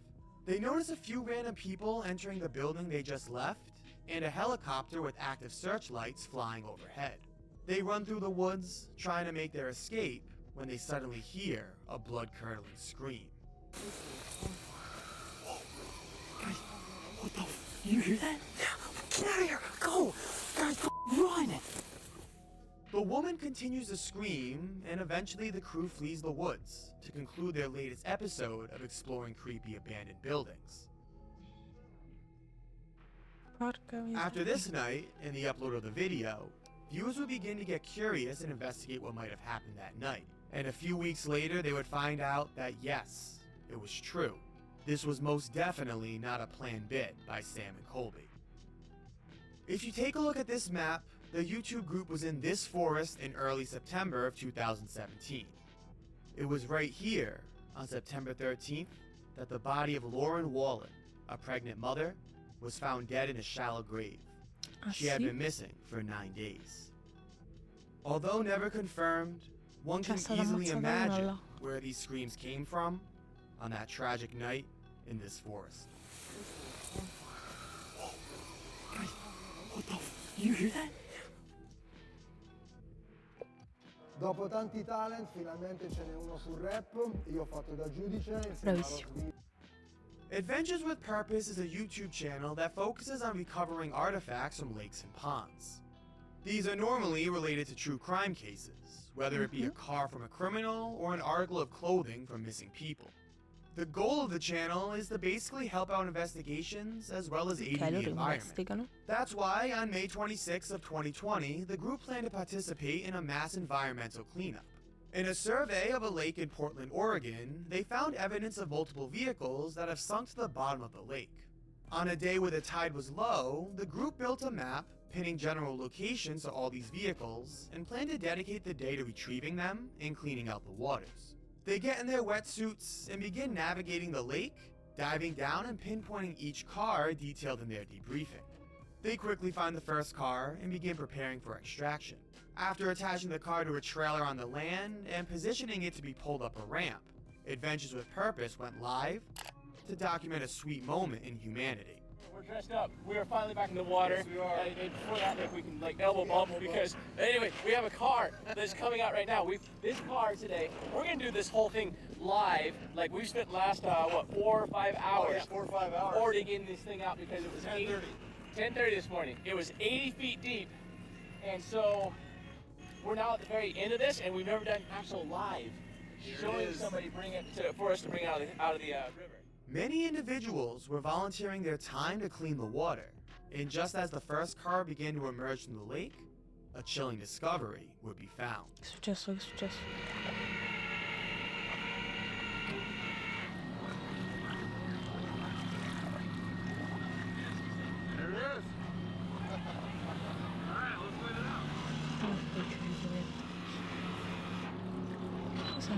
They notice a few random people entering the building they just left, and a helicopter with active searchlights flying overhead. They run through the woods, trying to make their escape, when they suddenly hear a blood-curdling scream. Guys, what the you hear that? Get out of here! Go! Guys, run! The woman continues to scream, and eventually the crew flees the woods to conclude their latest episode of exploring creepy abandoned buildings. Porca miseria. After this night, and the upload of the video, viewers would begin to get curious and investigate what might have happened that night. And a few weeks later, they would find out that yes, it was true. This was most definitely not a planned bit by Sam and Colby. If you take a look at this map, the YouTube group was in this forest in early September of 2017. It was right here, on September 13th, that the body of Lauren Wallen, a pregnant mother, was found dead in a shallow grave. Ah, She had sì? been missing for 9 days. Although never confirmed, one C'è can stata easily ammazzata imagine una là. where these screams came from on that tragic night in this forest. Guys, what the you hear that? Dopo tanti talent, finalmente ce n'è uno sul rap. Io ho fatto da giudice insieme a Bravissimo. Rosby. Adventures with Purpose is a YouTube channel that focuses on recovering artifacts from lakes and ponds. These are normally related to true crime cases, whether it be a car from a criminal or an article of clothing from missing people. The goal of the channel is to basically help out investigations as well as aid Ok, in the loro environment. investigano. That's why on May 26th of 2020, the group planned to participate in a mass environmental cleanup. In a survey of a lake in Portland, Oregon, they found evidence of multiple vehicles that have sunk to the bottom of the lake. On a day where the tide was low, the group built a map, pinning general locations to all these vehicles, and planned to dedicate the day to retrieving them and cleaning out the waters. They get in their wetsuits and begin navigating the lake, diving down and pinpointing each car detailed in their debriefing. They quickly find the first car and begin preparing for extraction. After attaching the car to a trailer on the land and positioning it to be pulled up a ramp, Adventures with Purpose went live to document a sweet moment in humanity. We're dressed up. We are finally back in the water. Yes, we are. And before that, like, we can like elbow bump because anyway, we have a car that's coming out right now. This car today. We're gonna do this whole thing live. Like we've spent last 4 or 5 hours. Oh, yeah, 4 or 5 hours. Already getting this thing out because it was 10:30 this morning. It was 80 feet deep, and so we're now at the very end of this, and we've never done actual live showing somebody bring it for us to bring out of the river. Many individuals were volunteering their time to clean the water, and just as the first car began to emerge from the lake, a chilling discovery would be found. Che è successo? Che è successo? There it is. All right, let's clean it out. Cos'è?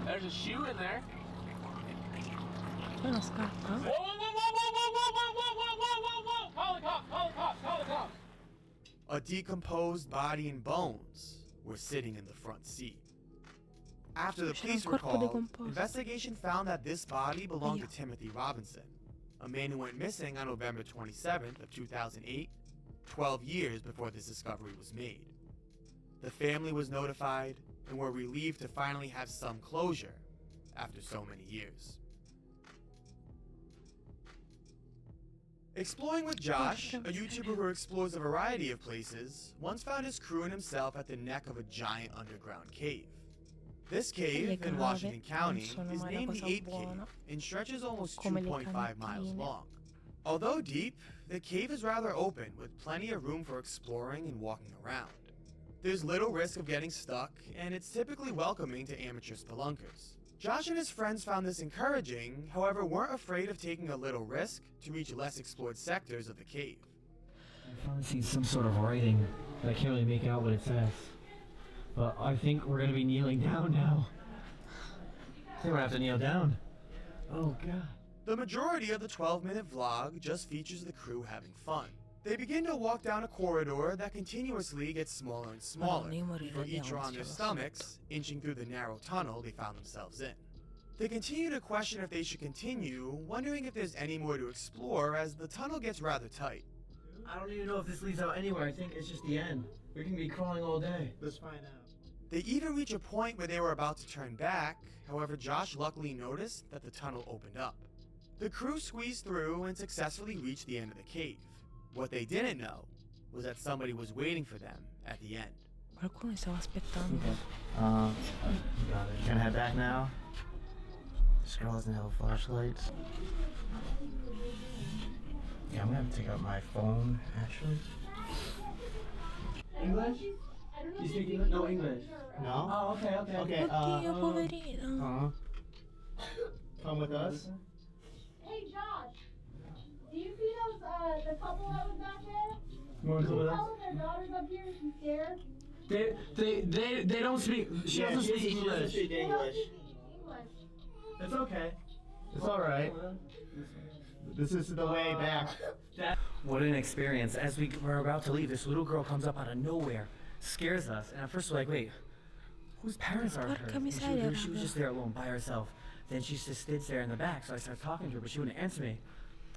There's a shoe in there. È una scarpa? Whoa, whoa, whoa, whoa, whoa, whoa, whoa, whoa, whoa, whoa, whoa, whoa! Call the cops! Call the cops! Call the cops! A decomposed body and bones were sitting in the front seat. After the police were called, investigation found that this body belonged to Timothy Robinson, a man who went missing on November 27th of 2008, 12 years before this discovery was made. The family was notified and were relieved to finally have some closure after so many years. Exploring with Josh, a YouTuber who explores a variety of places, once found his crew and himself at the neck of a giant underground cave. This cave, in Washington County, is named the Ape Cave and stretches almost 2.5 miles long. Although deep, the cave is rather open with plenty of room for exploring and walking around. There's little risk of getting stuck, and it's typically welcoming to amateur spelunkers. Josh and his friends found this encouraging, however weren't afraid of taking a little risk to reach less explored sectors of the cave. I finally see some sort of writing, but I can't really make out what it says. But I think we're gonna be kneeling down now. I think we're gonna have to kneel down. Oh god. The majority of the 12-minute vlog just features the crew having fun. They begin to walk down a corridor that continuously gets smaller and smaller, before each are on their stomachs, inching through the narrow tunnel they found themselves in. They continue to question if they should continue, wondering if there's any more to explore as the tunnel gets rather tight. I don't even know if this leads out anywhere. I think it's just the end. We can be crawling all day. Let's find out. They even reach a point where they were about to turn back, however Josh luckily noticed that the tunnel opened up. The crew squeezed through and successfully reached the end of the cave. What they didn't know was that somebody was waiting for them at the end. Qualcuno stava aspettando. Got it. Gonna head back now. This girl doesn't have flashlights. Yeah, I'm gonna have to take out my phone, actually. English? You speak English? No English. No? Oh, okay, okay. Okay, Oddio, poverino. Come with us. Hey, Josh. Do you see those, the couple that was back there? You wanna come with us? Tell them their daughter's up here and she's scared. They don't speak. She doesn't speak English. They don't speak English. It's okay. It's alright. This is the way back. What an experience. As we were about to leave, this little girl comes up out of nowhere, scares us, and at first we're like, wait, whose parents are her? And she was just there alone by herself. Then she just sits there in the back, so I started talking to her, but she wouldn't answer me.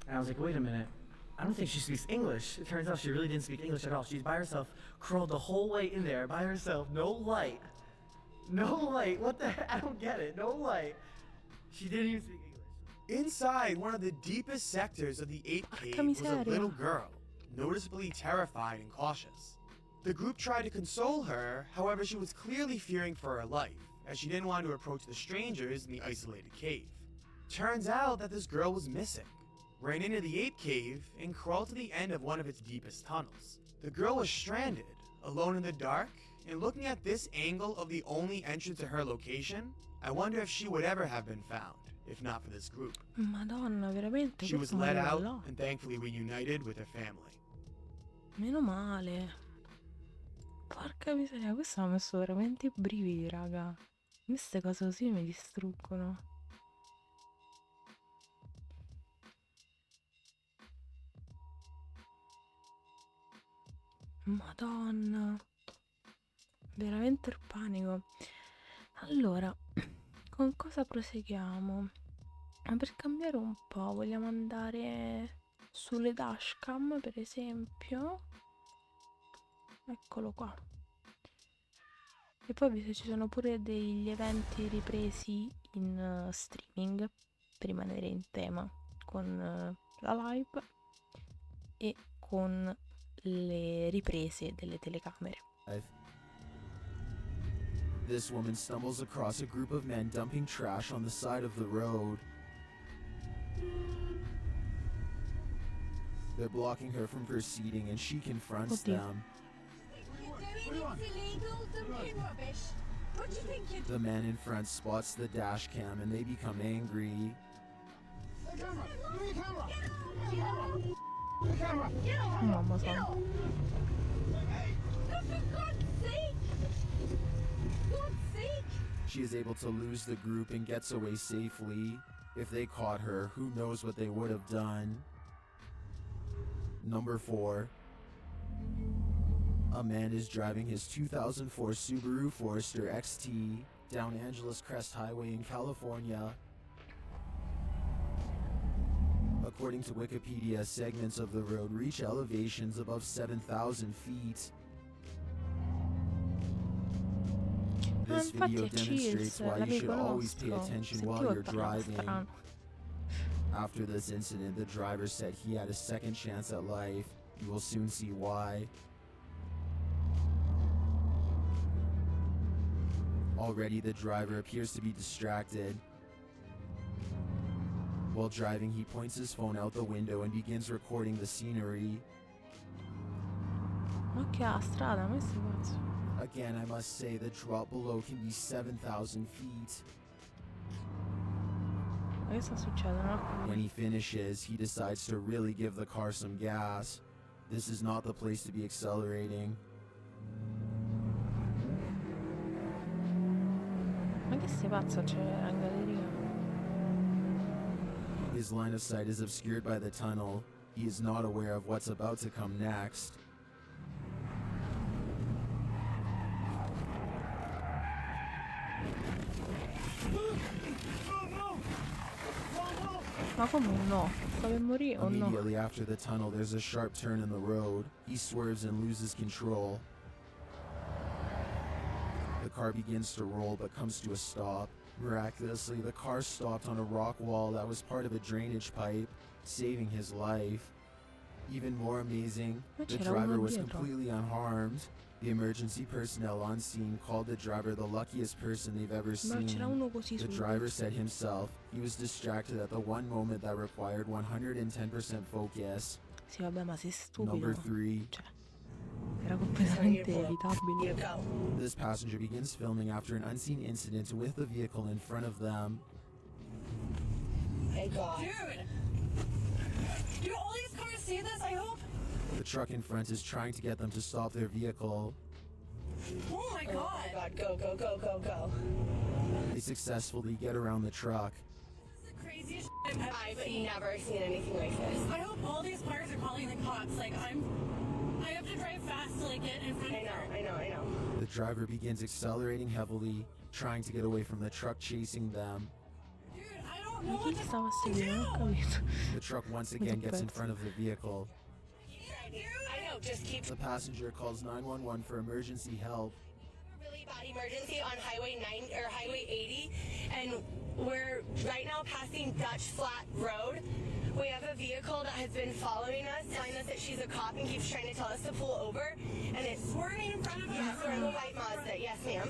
And I was like, wait a minute, I don't think she speaks English. It turns out she really didn't speak English at all. She's by herself, crawled the whole way in there by herself, no light. No light, what the heck? I don't get it, no light. She didn't even speak English. Inside one of the deepest sectors of the Ape Cave was a little girl, noticeably terrified and cautious. The group tried to console her, however she was clearly fearing for her life, as she didn't want to approach the strangers in the isolated cave. Turns out that this girl was missing, ran into the Ape Cave, and crawled to the end of one of its deepest tunnels. The girl was stranded, alone in the dark, and looking at this angle of the only entrance to her location, I wonder if she would ever have been found, if not for this group. Madonna, veramente. She was let out and thankfully reunited with her family. Meno male. Porca miseria, questo mi ha messo veramente i brividi, raga. Queste cose così mi distruggono. Madonna. Veramente il panico. Allora, con cosa proseguiamo? Per cambiare un po', vogliamo andare sulle dashcam, per esempio. Eccolo qua. E poi visto ci sono pure degli eventi ripresi in streaming per rimanere in tema con la live e con le riprese delle telecamere. This woman stumbles across a group of men dumping trash on the side of the road. They're blocking her from proceeding and she confronts them. The man in front spots the dash cam and they become angry. Mamma santa. She is able to lose the group and gets away safely. If they caught her, who knows what they would have done. Number 4. A man is driving his 2004 Subaru Forester XT down Angeles Crest Highway in California. According to Wikipedia, segments of the road reach elevations above 7,000 feet. This video demonstrates why you should always pay attention while you're driving. After this incident, the driver said he had a second chance at life. You will soon see why. Already, the driver appears to be distracted. While driving, he points his phone out the window and begins recording the scenery. Occhio alla strada, ma sti cazzo. Again, I must say the drop below can be 7,000 feet. Ma che sta succedendo? When he finishes, he decides to really give the car some gas. This is not the place to be accelerating. Ma che sei pazzo, c'è la galleria? His line of sight is obscured by the tunnel. He is not aware of what's about to come next. Ma come no? Sta per morire o no? Immediately after the tunnel, there's a sharp turn in the road. He swerves and loses control. The car begins to roll but comes to a stop. Miraculously, the car stopped on a rock wall that was part of a drainage pipe, saving his life. Even more amazing, the driver was completely unharmed. The emergency personnel on scene called the driver the luckiest person they've ever seen. The driver said himself he was distracted at the one moment that required 110% focus. Sì, vabbè, ma sei stupido. Number 3. Cioè, era completamente evitabile. This passenger begins filming after an unseen incident with the vehicle in front of them. Hey God. Dude! Do all these cars see this, I hope? The truck in front is trying to get them to stop their vehicle. Oh my God! Oh my God, go, go, go, go, go. They successfully get around the truck. This is the craziest shit I've never seen anything like this. I hope all these cars are calling the cops. Like, I have to drive fast to like get in front of her. I know. The driver begins accelerating heavily, trying to get away from the truck chasing them. Dude, I don't know what to do. The truck once again gets in front of the vehicle. I know, just keep. The passenger calls 911 for emergency help. Really bad emergency on Highway 9 or Highway 80, and we're right now passing Dutch Flat Road. We have a vehicle that has been following us, telling us that she's a cop and keeps trying to tell us to pull over, and it's swerving in front of us. Yes, we're in a white Mazda. Yes, ma'am.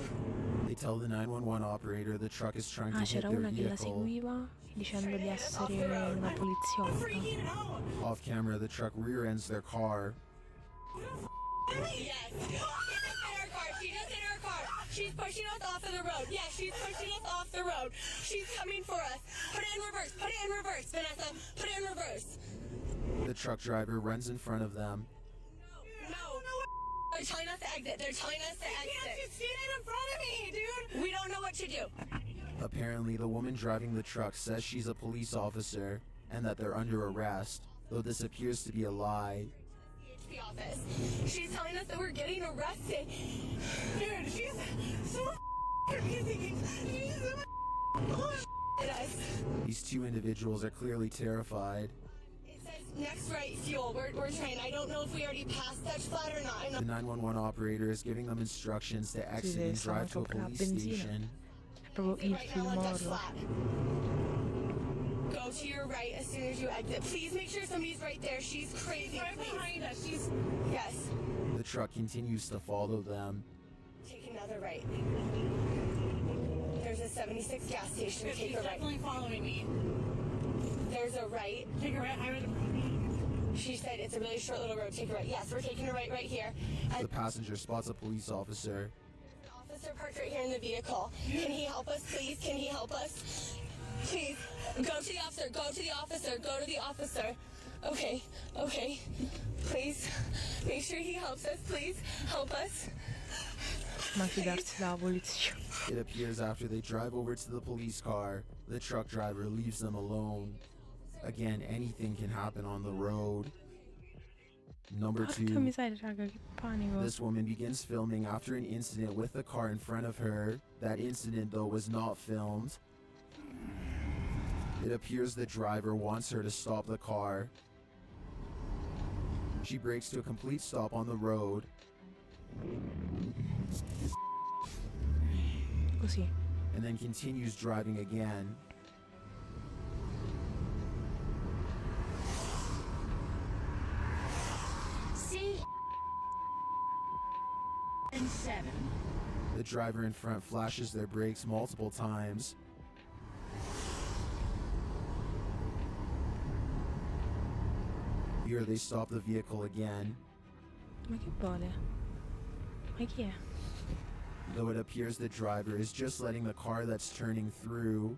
They tell the 911 operator the truck is trying to hit c'era their una che la vehicle. seguiva dicendo di essere una poliziotta. Off camera, the truck rear ends their car. Yes. She just hit our car. She's pushing us off of the road. Yeah, she's pushing us off the road. She's coming for us. Put it in reverse. Put it in reverse, Vanessa. Put it in reverse. The truck driver runs in front of them. No. They're telling us to exit. They're telling us to exit. She's standing in front of me, dude. We don't know what to do. Apparently, the woman driving the truck says she's a police officer and that they're under arrest, though this appears to be a lie. The office. She's telling us that we're getting arrested. Dude, she's so crazy. She's so These two individuals are clearly terrified. It says next right fuel. We're trying. I don't know if we already passed Dutch Flat or not. The 911 operator is giving them instructions to exit and drive to a police station. Proprio il film Go to your right as soon as you exit. Please make sure somebody's right there. She's crazy. Right behind us. Yes. The truck continues to follow them. Take another another right. There's a 76 gas station. Take She's a right. definitely following me. There's a right. Take a right. She said it's a really short little road. Take a right. Yes, we're taking a right here. The passenger spots a police officer. There's an officer parked right here in the vehicle. Can he help us, please? Can he help us? Please, go to the officer. Go to the officer. Go to the officer. Okay, okay. Please, make sure he helps us. Please, help us. Ma fidarsi dalla polizia. It appears after they drive over to the police car, the truck driver leaves them alone. Again, anything can happen on the road. Number Porca 2, miseria, raga, che panico. this woman begins filming after an incident with the car in front of her. That incident, though, was not filmed. It appears the driver wants her to stop the car. She brakes to a complete stop on the road. Così. And then continues driving again. And 7. The driver in front flashes their brakes multiple times. Here they stop the vehicle again. Ma che vuole? Ma chi è? Though it appears the driver is just letting the car that's turning through.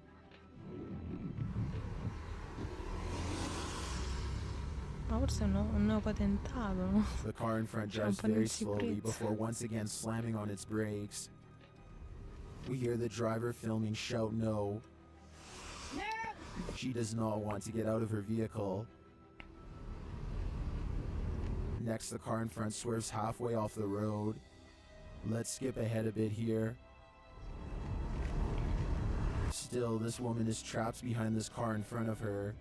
Ma forse è un neopatentato, no? The car in front C'è un drives po' di very slowly insicurezza. before once again slamming on its brakes. We hear the driver filming shout no. She does not want to get out of her vehicle. Next, the car in front swerves halfway off the road. Let's skip ahead a bit here. Still, this woman is trapped behind this car in front of her.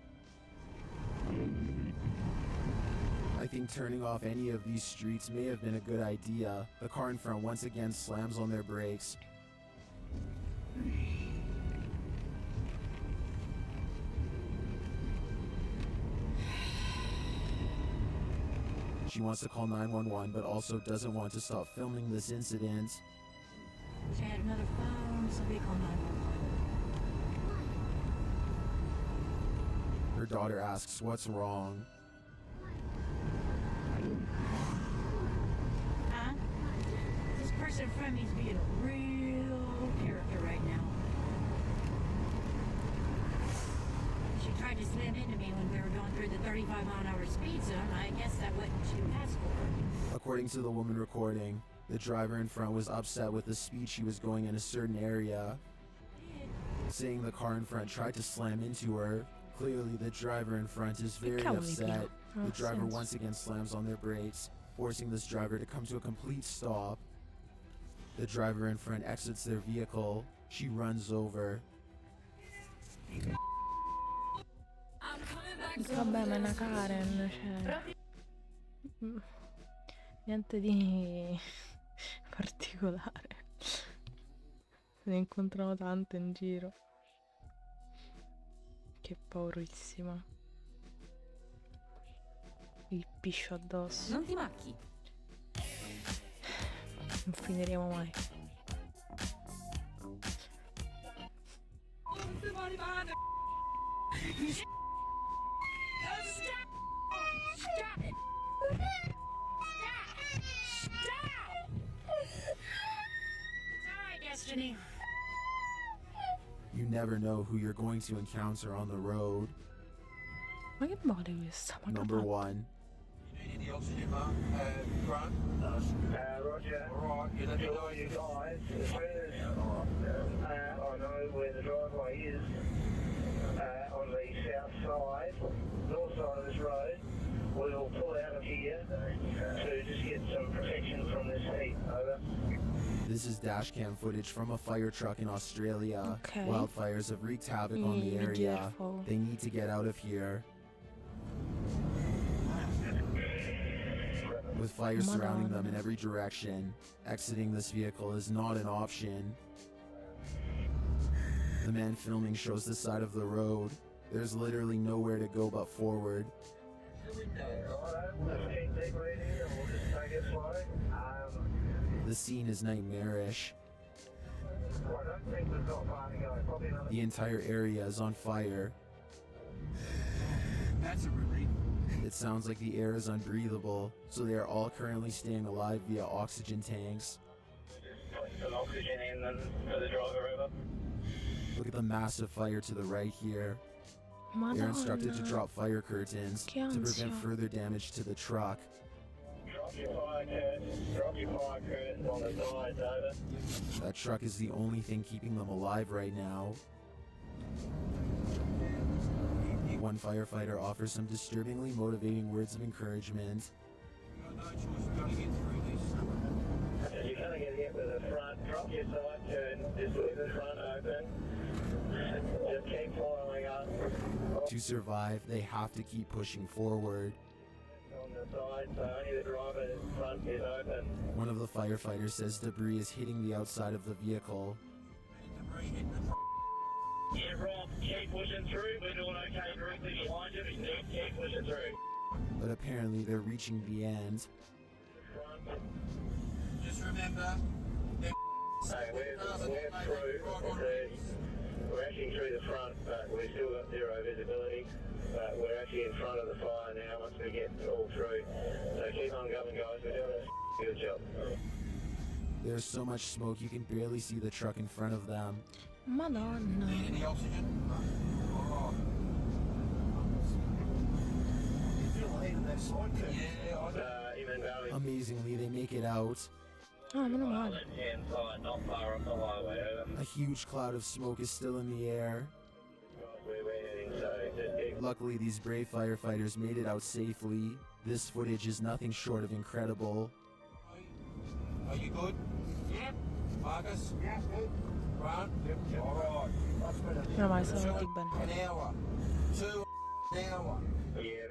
I think turning off any of these streets may have been a good idea. The car in front once again slams on their brakes. She wants to call 911, but also doesn't want to stop filming this incident. Wish I had another phone. Somebody call 911. Her daughter asks what's wrong. Huh? This person in front of me is being a real character right now. She tried to slam into me when we were going through the 35-mile-an-hour speed zone. I guess that wasn't too fast for her. According to the woman recording, the driver in front was upset with the speed she was going in a certain area, saying the car in front tried to slam into her. Clearly, the driver in front is very upset. The driver once again slams on their brakes, forcing this driver to come to a complete stop. The driver in front exits their vehicle. She runs over. Vabbè, ma è una Karen, cioè... Niente di particolare. Se ne incontrano tante in giro. Che paurissima. Il piscio addosso. Non ti macchi. Non finiremo mai. Stop it! Sorry, Destiny. You never know who you're going to encounter on the road. Ma che vuole questa? Ma Number 1. The oxygen mark, front. Roger. Alright, you let me know you guys. As soon as I know where the driveway is, on the south side, north side of this road, we'll pull out of here to just get some protection from this heat. Over. This is dashcam footage from a fire truck in Australia. Okay. Wildfires have wreaked havoc on the Be area. careful. They need to get out of here. With fire surrounding them in every direction, exiting this vehicle is not an option. The man filming shows the side of the road. There's literally nowhere to go but forward. The scene is nightmarish. The entire area is on fire. That's a relief. It sounds like the air is unbreathable, so they are all currently staying alive via oxygen tanks. Some oxygen in them for the driver over. Look at the massive fire to the right here. They're instructed to drop fire curtains to prevent further damage to the truck. Drop your fire curtains on the sides, over. That truck is the only thing keeping them alive right now. One firefighter offers some disturbingly motivating words of encouragement. You're gonna get hit with the front. Drop your side curtain. Just leave the front open. Just keep following up. To survive, they have to keep pushing forward. On the side, so only the driver's front is open. One of the firefighters says debris is hitting the outside of the vehicle. Yeah, Rob, keep pushing through. We're doing okay directly behind you, but keep pushing through. But apparently they're reaching the end. Just remember, Hey, we're through. We're actually through the front, but we've still got zero visibility. But we're actually in front of the fire now once we get all through. So keep on going, guys. We're doing a good job. There's so much smoke you can barely see the truck in front of them. Madonna. any oxygen? Amazingly, they make it out. Ah, meno male. Left-hand side, not far off the highway, over. A huge cloud of smoke is still in the air. Where we're heading, so just keep... Luckily, these brave firefighters made it out safely. This footage is nothing short of incredible. Are you good? Yeah. Marcus? Yeah, good. Grant? Yep. Alright. Meno male, sono venuti bene. An hour. 2 an hour. Yeah,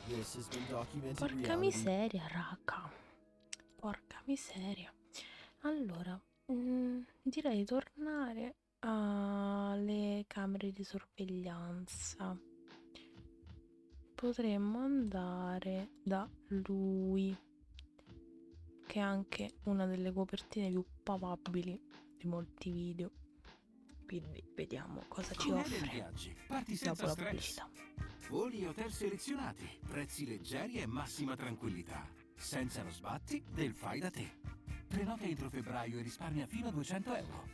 This has been documented Porca reality. miseria, raga. Porca miseria. Allora, direi di tornare alle camere di sorveglianza. Potremmo andare da lui, che è anche una delle copertine più papabili di molti video. Quindi vediamo cosa ci Com'è dei offre viaggi? Parti dopo senza la stress. pubblicità. Voli e hotel selezionati, prezzi leggeri e massima tranquillità. Senza lo sbatti del fai da te. Prenota entro febbraio e risparmia fino a 200 euro.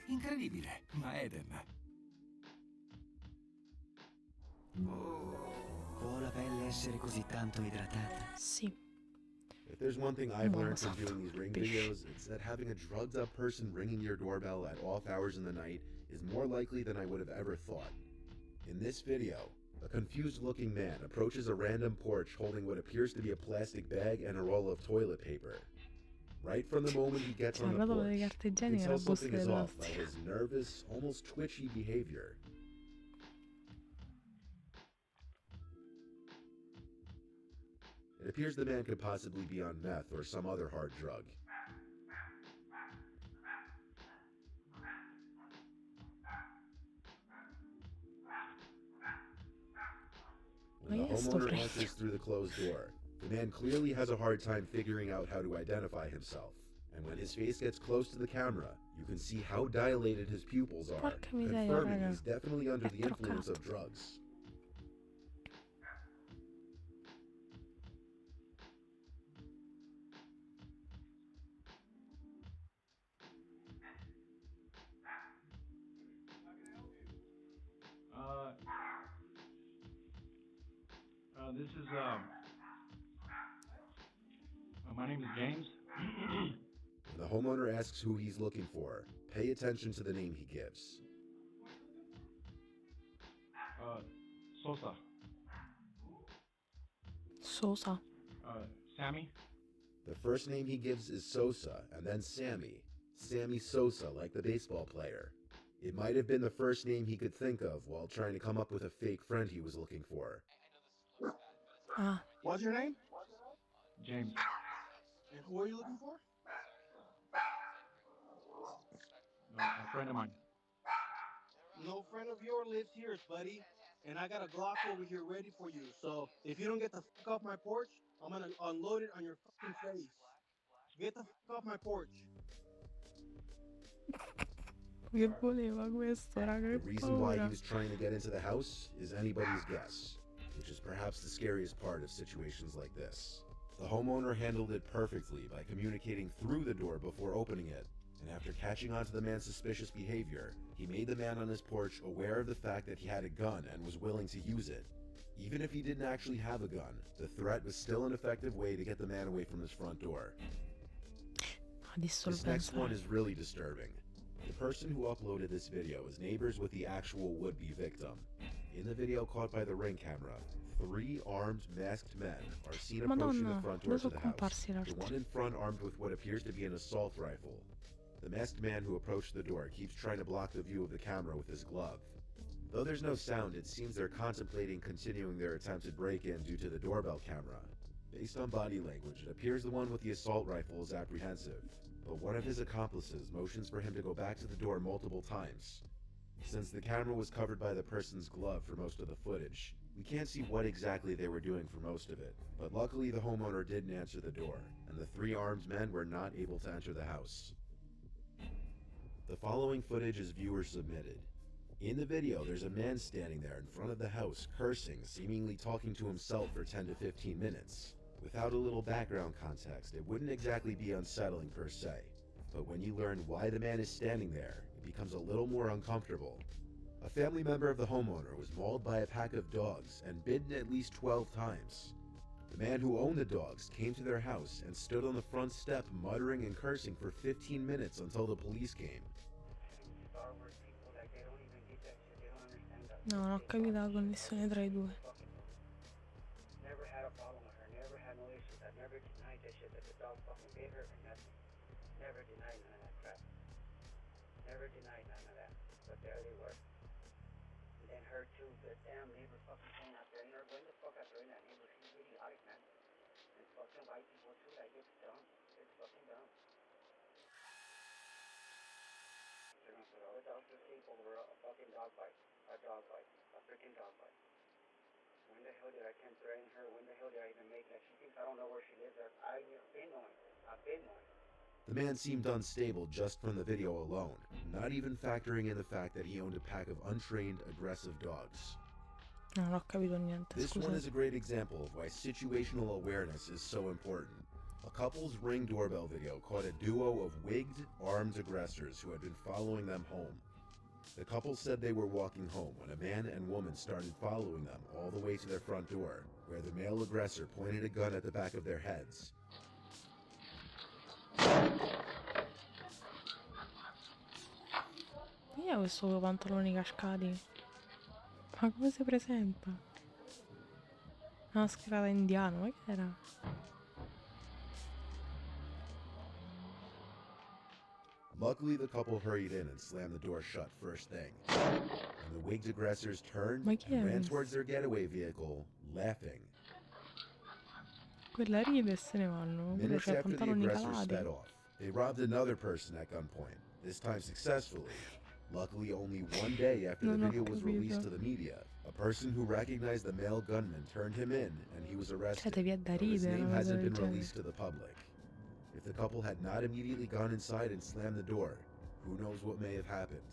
Incredibile, ma Eden. Può la pelle essere così tanto idratata? Sì. If there's one thing I've No, learned from esatto. doing these ring videos, it's that having a drugged up person ringing your doorbell at off hours in the night is more likely than I would have ever thought. In this video, a confused looking man approaches a random porch holding what appears to be a plastic bag and a roll of toilet paper. Right from the moment he gets on the Guardato le porch, carte you igieniche can e la tell busta something is dei off by plastica. his nervous, almost twitchy behavior. It appears the man could possibly be on meth or some other hard drug. When the homeowner enters through the closed door, the man clearly has a hard time figuring out how to identify himself. And when his face gets close to the camera, you can see how dilated his pupils are, Porca miseria, confirming raga. he's definitely under the È influence of truccato. drugs. This is, my name is James. When the homeowner asks who he's looking for, pay attention to the name he gives. Sosa. Sosa. Sammy. The first name he gives is Sosa, and then Sammy. Sammy Sosa, like the baseball player. It might have been the first name he could think of while trying to come up with a fake friend he was looking for. Ah. What's your name? James. And who are you looking for? A friend of mine. No friend of yours lives here, buddy. And I got a Glock over here ready for you. So if you don't get the fuck off my porch, I'm gonna unload it on your fucking face. Get the fuck off my porch. Che voleva questo, raga, The che reason why he paura. was trying to get into the house is anybody's guess, which is perhaps the scariest part of situations like this. The homeowner handled it perfectly by communicating through the door before opening it, and after catching on to the man's suspicious behavior, he made the man on his porch aware of the fact that he had a gun and was willing to use it. Even if he didn't actually have a gun, the threat was still an effective way to get the man away from his front door. This next one is really disturbing. The person who uploaded this video is neighbors with the actual would-be victim. In the video caught by the Ring camera, 3 armed, masked men are seen approaching the Madonna, front dove door to sono the house. comparsi The l'altro? one in front armed with what appears to be an assault rifle. The masked man who approached the door keeps trying to block the view of the camera with his glove. Though there's no sound, it seems they're contemplating continuing their attempted break-in due to the doorbell camera. Based on body language, it appears the one with the assault rifle is apprehensive, but one of his accomplices motions for him to go back to the door multiple times. Since the camera was covered by the person's glove for most of the footage, we can't see what exactly they were doing for most of it, but luckily the homeowner didn't answer the door, and the 3 armed men were not able to enter the house. The following footage is viewer submitted. In the video, there's a man standing there in front of the house, cursing, seemingly talking to himself for 10 to 15 minutes. Without a little background context, it wouldn't exactly be unsettling per se, but when you learn why the man is standing there, it becomes a little more uncomfortable. A family member of the homeowner was mauled by a pack of dogs and bitten at least 12 times. The man who owned the dogs came to their house and stood on the front step muttering and cursing for 15 minutes until the police came. No, non ho capito la connessione tra i due. Never had a problem with her, never had no issues. I never denied that shit, that the dog fucking bit her or nothing. Never denied none of that crap. Never denied none of that. But there they were. And then her too, the damn neighbor fucking came out there. You know, when the fuck out there in that neighbor, she's really idiotic, man. And fucking white people too, like, it's dumb. It's fucking dumb. They're gonna put all the dogs to sleep over a fucking dog fight. A dog fight. A freaking dog fight. When the hell did I can threaten her? When the hell did I even make that? She thinks I don't know where she lives. I've been knowing. I've been knowing. The man seemed unstable just from the video alone, not even factoring in the fact that he owned a pack of untrained, aggressive dogs. No, non ho capito niente, This one is scusa. a great example of why situational awareness is so important. A couple's Ring doorbell video caught a duo of wigged, armed aggressors who had been following them home. The couple said they were walking home when a man and woman started following them all the way to their front door, where the male aggressor pointed a gun at the back of their heads. Chi è questo con i pantaloni cascati? Ma come si presenta? Una schierata indiana, ma che era? Luckily, the couple hurried in and slammed the door shut first thing. And the wigged aggressors turned Ma chi and è ran questo? towards their getaway vehicle, laughing. Quella ride e se ne vanno. Quello Minutes c'ha i after the pantaloni aggressors calati. sped off, they robbed another person at gunpoint, this time successfully. Luckily, only one day after the Non ho video was released capito. to the media, a person who recognized the male gunman turned him in and he was Cioè, arrested, devi è da though his ridere name una cosa hasn't del been genere. released to the public. If the couple had not immediately gone inside and slammed the door, who knows what may have happened.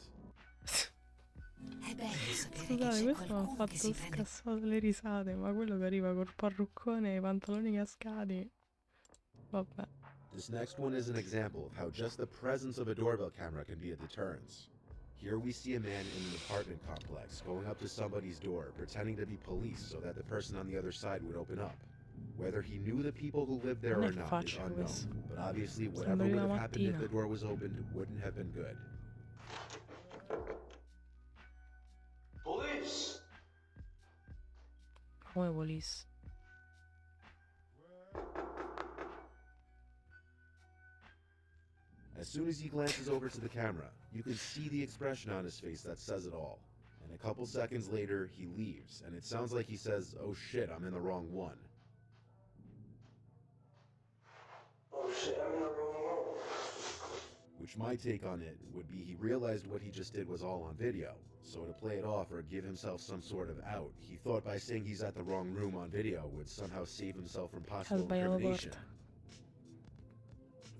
È bello sapere che Scusate, c'è questo mi ha qualcuno che si fatto prende. scassare le risate, ma quello che arriva col parruccone e i pantaloni cascati. Vabbè. This next one is an example of how just the presence of a doorbell camera can be a deterrence. Here we see a man in an apartment complex going up to somebody's door, pretending to be police so that the person on the other side would open up. Whether he knew the people who lived there Non or è not is facile unknown, questo. but obviously whatever Sembra would la have happened if mattina. the door was opened wouldn't have been good. Police! Come police? As soon as he glances over to the camera, you can see the expression on his face that says it all. And a couple seconds later, he leaves, and it sounds like he says, "Oh shit, I'm in the wrong one." Oh shit, I'm in the wrong one. Which my take on it would be he realized what he just did was all on video, so to play it off or give himself some sort of out, he thought by saying he's at the wrong room on video would somehow save himself from possible sbagliato incrimination. porta.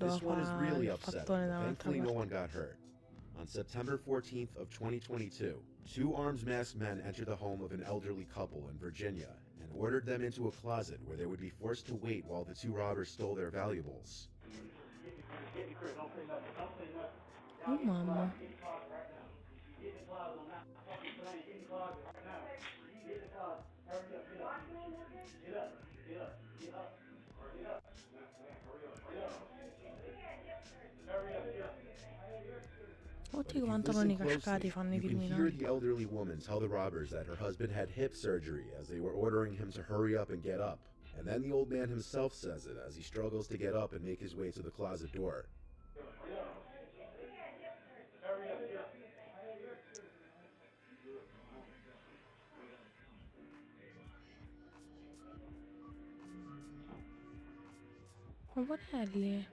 doveva This one is fare really il upsetting. fattone da un'altra Thankfully, no parte. one got hurt. On September 14th of 2022, two armed masked men entered the home of an elderly couple in Virginia and ordered them into a closet where they would be forced to wait while the two robbers stole their valuables. Oh mamma. Tutti If you quanto listen i cascati closely, fanno i you can film hear minori. the elderly woman tell the robbers that her husband had hip surgery as they were ordering him to hurry up and get up. And then the old man himself says it as he struggles to get up and make his way to the closet door. Poverelli.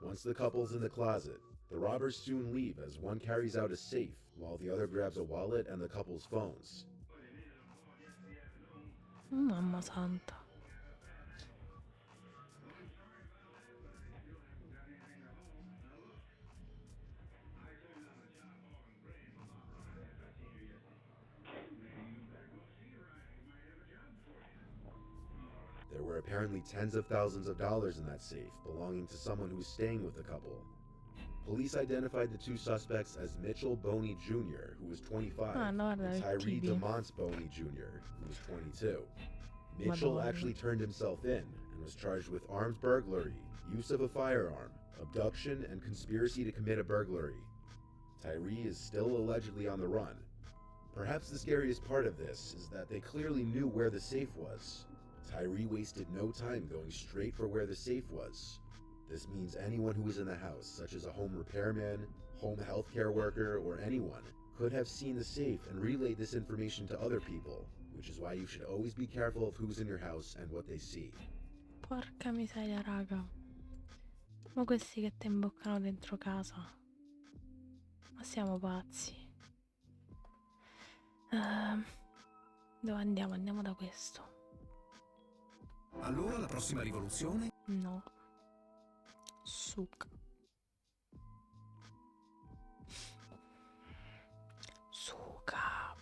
Once the couple's in the closet, the robbers soon leave as one carries out a safe while the other grabs a wallet and the couple's phones. Mamma santa. There were apparently tens of thousands of dollars in that safe belonging to someone who was staying with the couple. Police identified the two suspects as Mitchell Boney Jr., who was 25, Ah, no, and guarda, Tyree Tibi. DeMonts Boney Jr., who was 22. Mitchell Madonna. actually turned himself in and was charged with armed burglary, use of a firearm, abduction, and conspiracy to commit a burglary. Tyree is still allegedly on the run. Perhaps the scariest part of this is that they clearly knew where the safe was. Tyree wasted no time going straight for where the safe was. This means anyone who was in the house, such as a home repairman, home healthcare worker, or anyone, could have seen the safe and relayed this information to other people, which is why you should always be careful of who's in your house and what they see. Porca miseria, raga. Ma questi che ti imboccano dentro casa. Ma siamo pazzi. Dove andiamo? Andiamo da questo. Allora la prossima rivoluzione? No. Suca. Suca.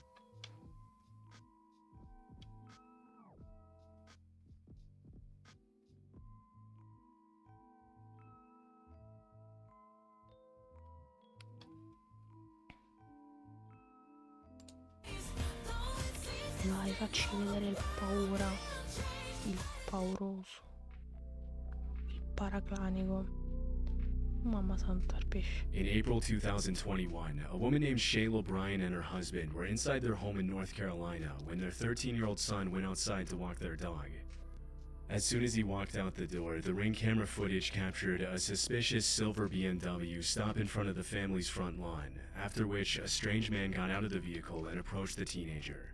Vai, facci vedere il paura. Il pauroso. Il paraclanico. Mamma santa, il pesce. In April 2021, a woman named Shayla Bryan and her husband were inside their home in North Carolina when their 13-year-old son went outside to walk their dog. As soon as he walked out the door, the Ring camera footage captured a suspicious silver BMW stop in front of the family's front lawn, after which a strange man got out of the vehicle and approached the teenager.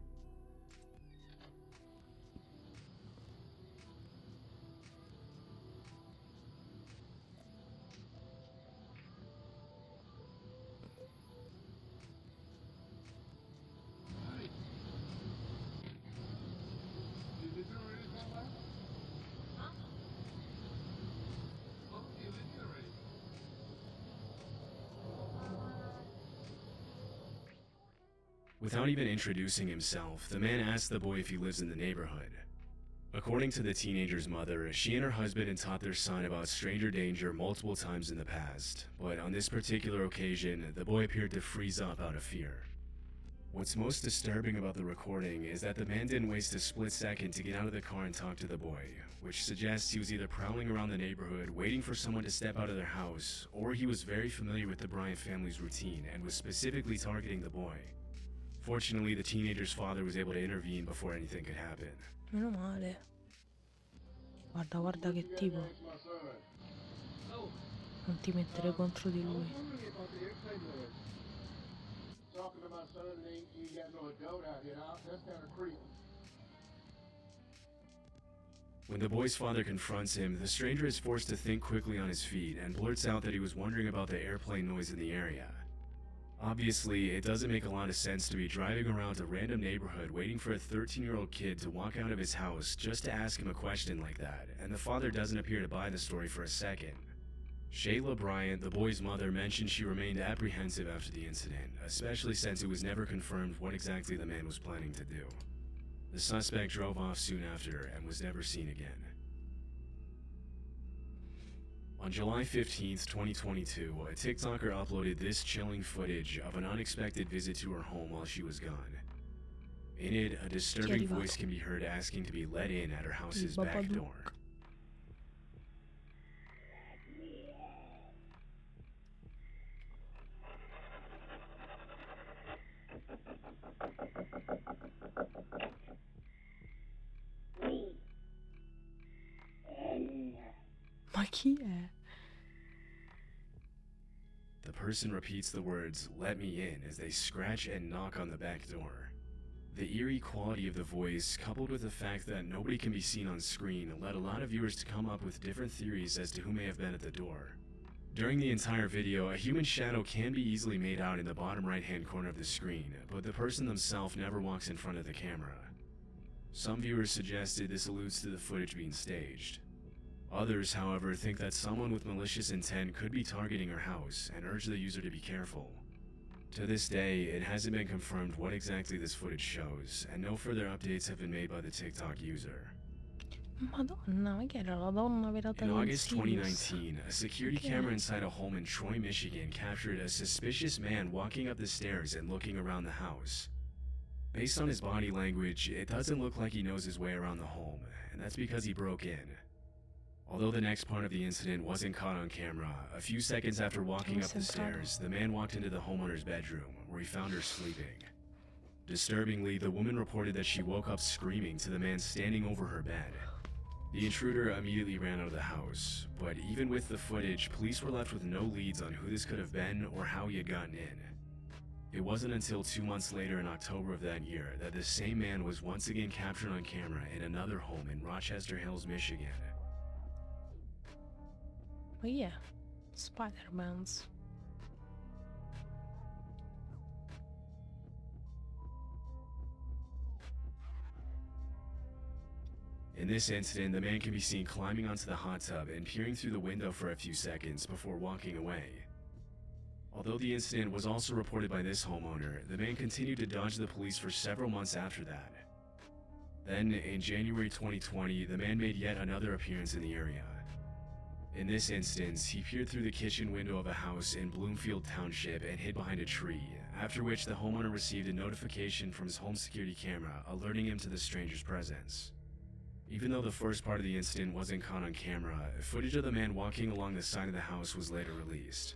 Without even introducing himself, the man asked the boy if he lives in the neighborhood. According to the teenager's mother, she and her husband had taught their son about stranger danger multiple times in the past, but on this particular occasion, the boy appeared to freeze up out of fear. What's most disturbing about the recording is that the man didn't waste a split second to get out of the car and talk to the boy, which suggests he was either prowling around the neighborhood waiting for someone to step out of their house, or he was very familiar with the Bryan family's routine and was specifically targeting the boy. Fortunately, the teenager's father was able to intervene before anything could happen. Meno male. Guarda, guarda che tipo. Non ti mettere contro di lui. Talking to my son and you got no adult out here. That's kind of creepy. When the boy's father confronts him, the stranger is forced to think quickly on his feet and blurts out that he was wondering about the airplane noise in the area. Obviously, it doesn't make a lot of sense to be driving around a random neighborhood waiting for a 13-year-old kid to walk out of his house just to ask him a question like that, and the father doesn't appear to buy the story for a second. Shayla Bryant, the boy's mother, mentioned she remained apprehensive after the incident, especially since it was never confirmed what exactly the man was planning to do. The suspect drove off soon after and was never seen again. On July 15th, 2022, a TikToker uploaded this chilling footage of an unexpected visit to her home while she was gone. In it, a disturbing voice can be heard asking to be let in at her house's back door. Ma chi è? The person repeats the words, "Let me in," as they scratch and knock on the back door. The eerie quality of the voice, coupled with the fact that nobody can be seen on screen, led a lot of viewers to come up with different theories as to who may have been at the door. During the entire video, a human shadow can be easily made out in the bottom right-hand corner of the screen, but the person themselves never walks in front of the camera. Some viewers suggested this alludes to the footage being staged. Others, however, think that someone with malicious intent could be targeting her house and urge the user to be careful. To this day, it hasn't been confirmed what exactly this footage shows, and no further updates have been made by the TikTok user. Madonna, ma che era la donna velata In con August Sirius? 2019, a security camera inside a home in Troy, Michigan captured a suspicious man walking up the stairs and looking around the house. Based on his body language, it doesn't look like he knows his way around the home, and that's because he broke in. Although the next part of the incident wasn't caught on camera, a few seconds after walking up the stairs, the man walked into the homeowner's bedroom, where he found her sleeping. Disturbingly, the woman reported that she woke up screaming to the man standing over her bed. The intruder immediately ran out of the house, but even with the footage, police were left with no leads on who this could have been or how he had gotten in. It wasn't until 2 months later in October of that year that the same man was once again captured on camera in another home in Rochester Hills, Michigan. Ma chi è? Spider-Mans. In this incident, the man can be seen climbing onto the hot tub and peering through the window for a few seconds before walking away. Although the incident was also reported by this homeowner, the man continued to dodge the police for several months after that. Then, in January 2020, the man made yet another appearance in the area. In this instance, he peered through the kitchen window of a house in Bloomfield Township and hid behind a tree, after which the homeowner received a notification from his home security camera alerting him to the stranger's presence. Even though the first part of the incident wasn't caught on camera, footage of the man walking along the side of the house was later released.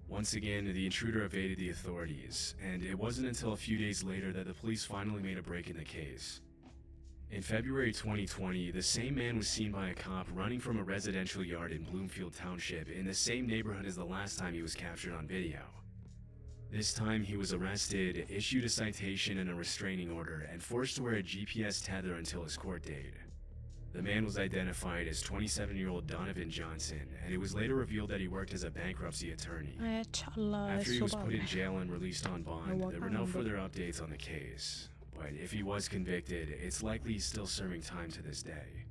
Once again, the intruder evaded the authorities, and it wasn't until a few days later that the police finally made a break in the case. In February 2020, the same man was seen by a cop running from a residential yard in Bloomfield Township in the same neighborhood as the last time he was captured on video. This time he was arrested, issued a citation and a restraining order, and forced to wear a GPS tether until his court date. The man was identified as 27-year-old Donovan Johnson, and it was later revealed that he worked as a bankruptcy attorney. After he was put in jail and released on bond, there were no further updates on the case. But if he was convicted, it's likely he's still serving time to this day.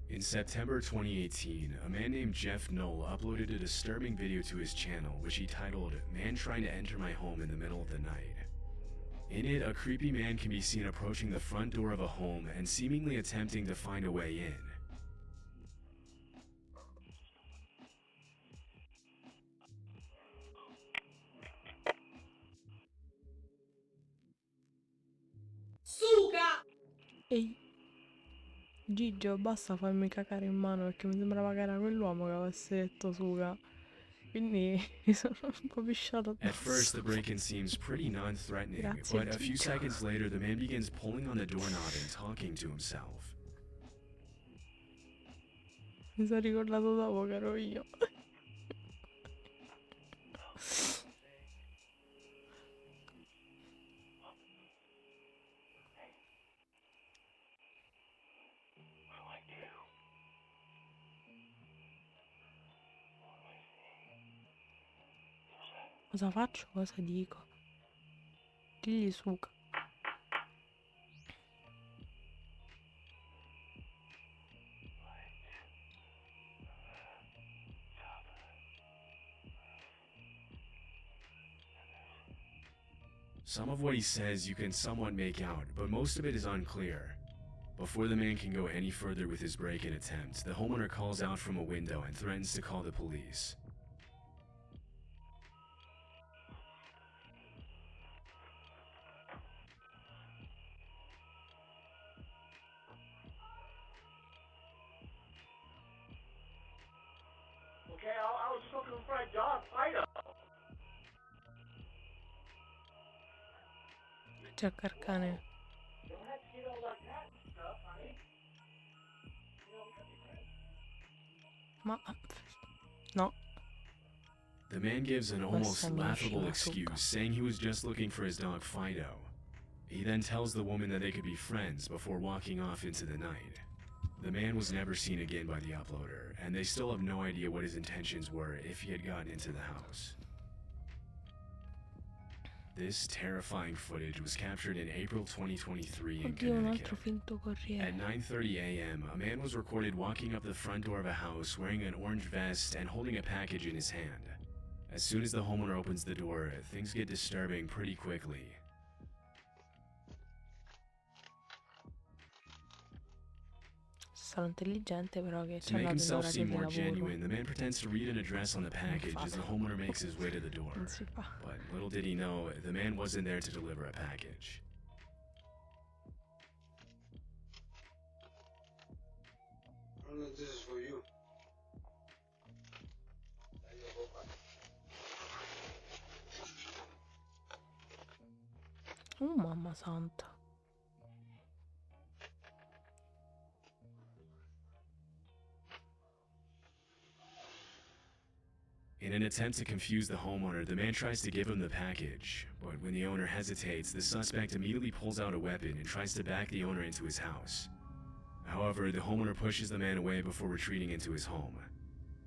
In September 2018, a man named Jeff Knoll uploaded a disturbing video to his channel, which he titled, "Man Trying to Enter My Home in the Middle of the Night." In it, a creepy man can be seen approaching the front door of a home and seemingly attempting to find a way in. Suga! Ehi, Gigio, basta farmi cacare in mano perché mi sembrava che era quell'uomo che avesse detto suga. quindi mi sono un po' pisciato At first, addosso. the break-in seems pretty non-threatening, Grazie, but a few Gigio. seconds later, the man begins pulling on the doorknob and talking to himself. Mi sono ricordato dopo che ero io. Cosa faccio? Cosa dico? Digli suca. Some of what he says you can somewhat make out, but most of it is unclear. Before the man can go any further with his break-in attempt, the homeowner calls out from a window and threatens to call the police. Okay, I was just looking for my dog, Fido. C'è carcane. Don't have to get all like that and stuff, honey. Ma... No. The man gives an almost Questa mi laughable usciva excuse, succa. saying he was just looking for his dog Fido. He then tells the woman that they could be friends before walking off into the night. The man was never seen again by the uploader, and they still have no idea what his intentions were if he had gotten into the house. This terrifying footage was captured in April 2023 in Oddio, un Connecticut. altro finto corriere. At 9:30 a.m., a man was recorded walking up the front door of a house wearing an orange vest and holding a package in his hand. As soon as the homeowner opens the door, things get disturbing pretty quickly. Sarò intelligente però che To c'è make andato in himself orario seem di more lavoro. genuine, the man pretends to read an address on the package as the homeowner makes his way to the door. Non si fa. But little did he know, the man wasn't there to deliver a package. This is for you. Oh mamma santa. In an attempt to confuse the homeowner, the man tries to give him the package, but when the owner hesitates, the suspect immediately pulls out a weapon and tries to back the owner into his house. However, the homeowner pushes the man away before retreating into his home.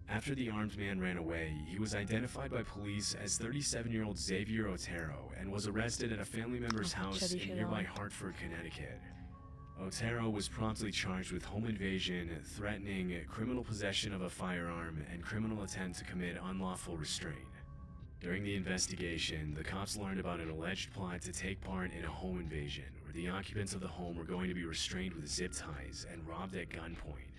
After the armed man ran away, he was identified by police as 37-year-old Xavier Otero and was arrested at a family member's house in nearby Hartford, Connecticut. Otero was promptly charged with home invasion, threatening, criminal possession of a firearm, and criminal attempt to commit unlawful restraint. During the investigation, the cops learned about an alleged plot to take part in a home invasion where the occupants of the home were going to be restrained with zip ties and robbed at gunpoint.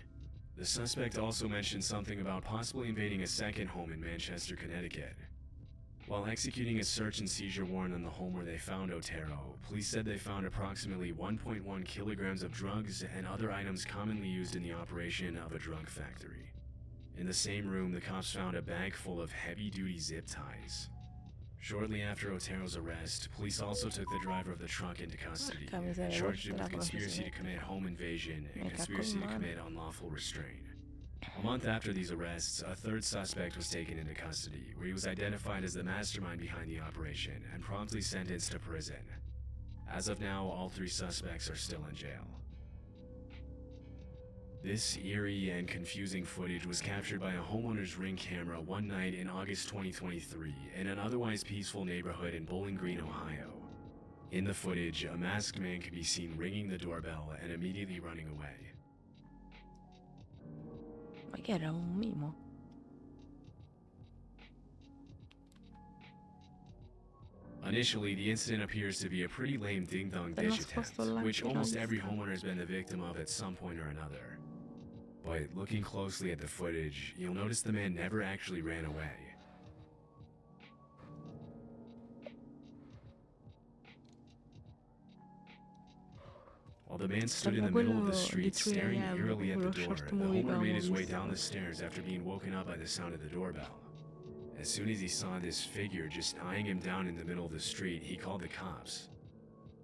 The suspect also mentioned something about possibly invading a second home in Manchester, Connecticut. While executing a search and seizure warrant on the home where they found Otero, police said they found approximately 1.1 kilograms of drugs and other items commonly used in the operation of a drug factory. In the same room, the cops found a bag full of heavy-duty zip ties. Shortly after Otero's arrest, police also took the driver of the truck into custody Porca and miseria, charged him questa with era conspiracy to proprio commit home invasion and Mica conspiracy to con commit unlawful restraint. A month after these arrests, a third suspect was taken into custody, where he was identified as the mastermind behind the operation and promptly sentenced to prison. As of now, all three suspects are still in jail. This eerie and confusing footage was captured by a homeowner's Ring camera one night in August 2023 in an otherwise peaceful neighborhood in Bowling Green, Ohio. In the footage, a masked man could be seen ringing the doorbell and immediately running away. Ma che era un mimo? Initially, the incident appears to be a pretty lame ding-dong T'è ditch nascosto attempt, là which almost tirando every sta- homeowner has been the victim of at some point or another. But looking closely at the footage, you'll notice the man never actually ran away. While the man stood in the middle of the street staring eerily at the door, the homeowner made his way down the stairs after being woken up by the sound of the doorbell. As soon as he saw this figure just eyeing him down in the middle of the street, he called the cops.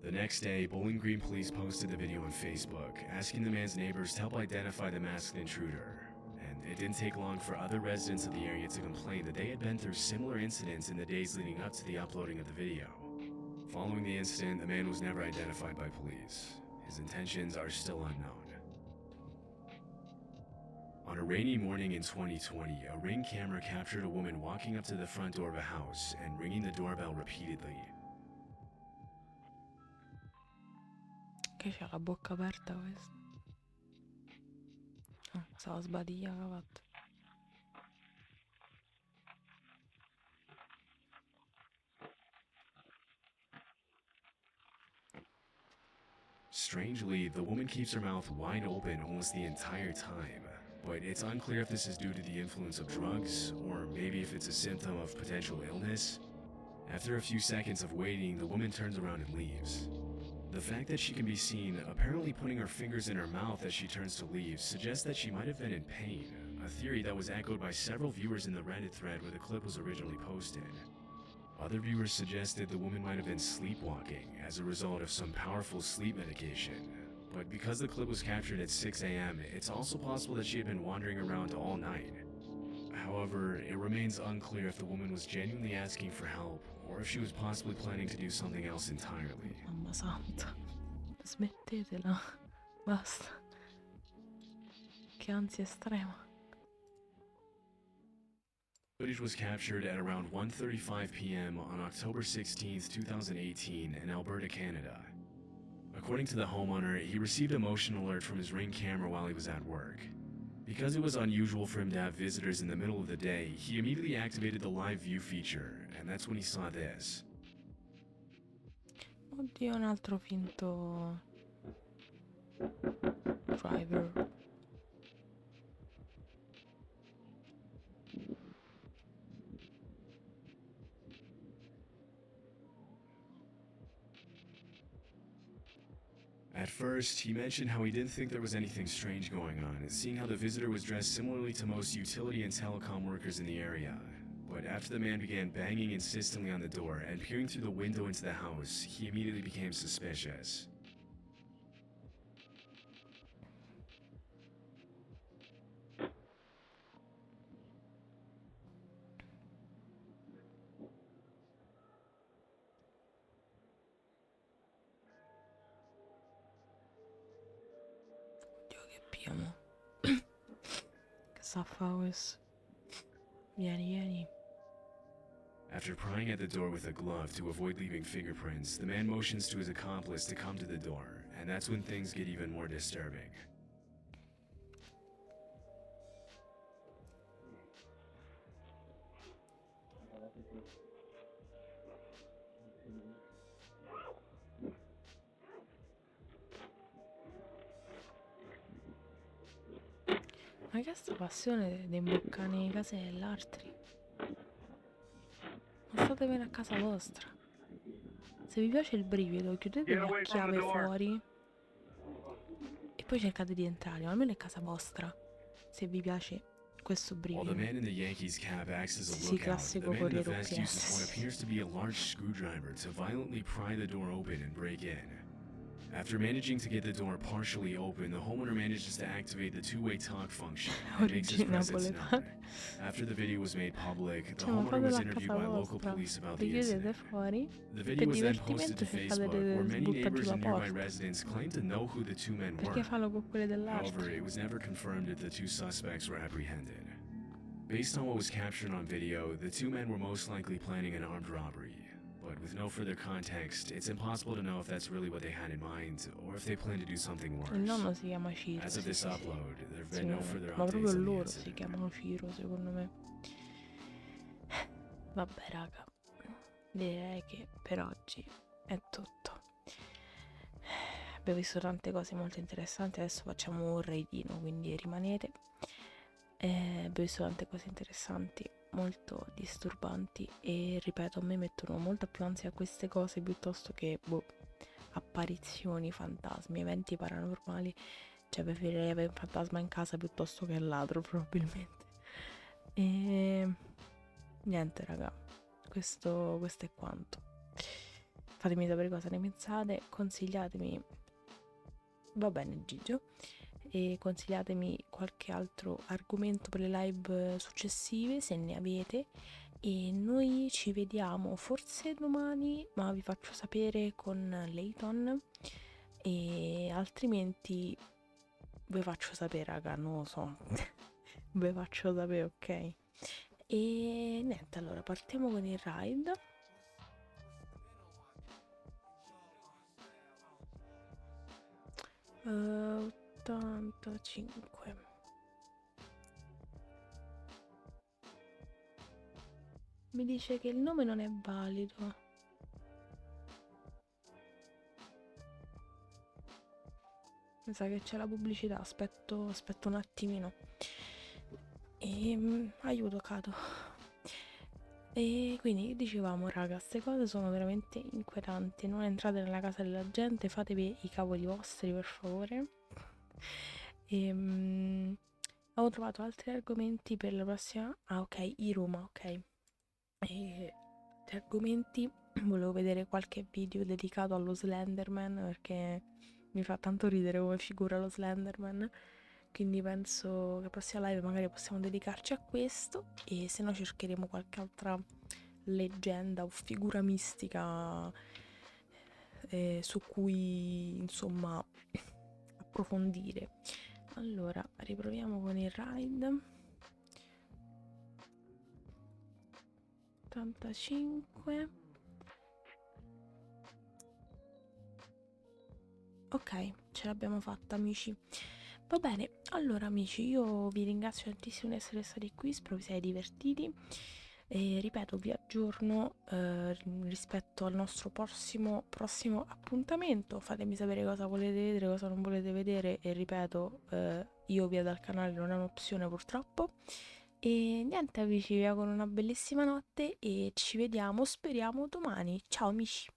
The next day, Bowling Green police posted the video on Facebook, asking the man's neighbors to help identify the masked intruder. And it didn't take long for other residents of the area to complain that they had been through similar incidents in the days leading up to the uploading of the video. Following the incident, the man was never identified by police. His intentions are still unknown. On a rainy morning in 2020, a Ring camera captured a woman walking up to the front door of a house and ringing the doorbell repeatedly. Che c'ha la bocca aperta questo? Ah, stava sbadiglia che ha fatto. Strangely, the woman keeps her mouth wide open almost the entire time, but it's unclear if this is due to the influence of drugs, or maybe if it's a symptom of potential illness. After a few seconds of waiting, the woman turns around and leaves. The fact that she can be seen apparently putting her fingers in her mouth as she turns to leave suggests that she might have been in pain, a theory that was echoed by several viewers in the Reddit thread where the clip was originally posted. Other viewers suggested the woman might have been sleepwalking as a result of some powerful sleep medication, but because the clip was captured at 6 a.m., it's also possible that she had been wandering around all night. However, it remains unclear if the woman was genuinely asking for help or if she was possibly planning to do something else entirely. Mamma santa, smettetela, basta. Che ansia estrema. Footage was captured at around 1:35 p.m. on October 16, 2018 in Alberta, Canada. According to the homeowner, he received a motion alert from his Ring camera while he was at work. Because it was unusual for him to have visitors in the middle of the day, he immediately activated the live view feature, and that's when he saw this. Oddio, un altro finto driver. At first, he mentioned how he didn't think there was anything strange going on, seeing how the visitor was dressed similarly to most utility and telecom workers in the area. But after the man began banging insistently on the door and peering through the window into the house, he immediately became suspicious. Che sta a fa questo? Vieni. After prying at the door with a glove to avoid leaving fingerprints, the man motions to his accomplice to come to the door, and that's when things get even more disturbing. Ma che sta passione di imboccare le case degli altri? Ma statevene a casa vostra. Se vi piace il brivido, chiudete la chiave fuori e poi cercate di entrare, ma almeno è casa vostra. Se vi piace questo While the brivido. man in the Yankees cap acts as a Sì, lookout, the classico man in the Corriere vest uses what UPS. appears to be a large screwdriver to violently pry the door open and break in. After managing to get the door partially open, the homeowner manages to activate the two-way talk function and makes his Origini presence known. napoletane. After the video was made public, the Cioè, ma homeowner was fatelo a interviewed casa by local vostra. police about Vi the chiudete incident. fuori. The Per video was then posted divertimento to cercate Facebook, di where many sbuttare giù neighbors la and nearby porta. residents claimed to know who the two men Perché were. fallo con quelle However, dell'altro? it was never confirmed if the two suspects were apprehended. Based on what was captured on video, the two men were most likely planning an armed robbery. But with no further context, it's impossible to know if that's really what they had in mind, or if they plan to do something worse. Il nonno si chiama Ciro. As of Sì, this sì, sì. upload, there have been no further Ma updates proprio on the loro incident. si chiamano Ciro, secondo me. Vabbè, raga. Direi che per oggi è tutto. Abbiamo visto tante cose molto interessanti. Adesso facciamo un raidino, quindi rimanete. Abbiamo visto tante cose interessanti, molto disturbanti, e ripeto, a me mettono molta più ansia queste cose piuttosto che apparizioni, fantasmi, eventi paranormali. Cioè preferirei avere un fantasma in casa piuttosto che il ladro, probabilmente. niente raga, questo è quanto. Fatemi sapere cosa ne pensate, consigliatemi, va bene Gigio, e consigliatemi qualche altro argomento per le live successive se ne avete, e noi ci vediamo forse domani, ma vi faccio sapere con Layton, e altrimenti vi faccio sapere raga, non lo so. Vi faccio sapere, ok? E niente, allora partiamo con il ride. Uh, 85. Mi dice che il nome non è valido. Mi sa che c'è la pubblicità, aspetto un attimino. Aiuto, cado. E quindi dicevamo, raga, queste cose sono veramente inquietanti. Non entrate nella casa della gente, fatevi i cavoli vostri, per favore. Ho trovato altri argomenti per la prossima. Ah, ok, i Roma, ok. E altri argomenti. Volevo vedere qualche video dedicato allo Slenderman perché mi fa tanto ridere come figura lo Slenderman. Quindi penso che la prossima live magari possiamo dedicarci a questo, e se no cercheremo qualche altra leggenda o figura mistica su cui insomma approfondire. Allora riproviamo con il ride. 85. Ok, ce l'abbiamo fatta amici. Va bene, allora amici, io vi ringrazio tantissimo di essere stati qui, spero vi siate divertiti, e ripeto, vi aggiorno rispetto al nostro prossimo appuntamento. Fatemi sapere cosa volete vedere, cosa non volete vedere, e ripeto, io via dal canale non è un'opzione purtroppo. E niente amici, vi auguro una bellissima notte e ci vediamo, speriamo, domani. Ciao amici!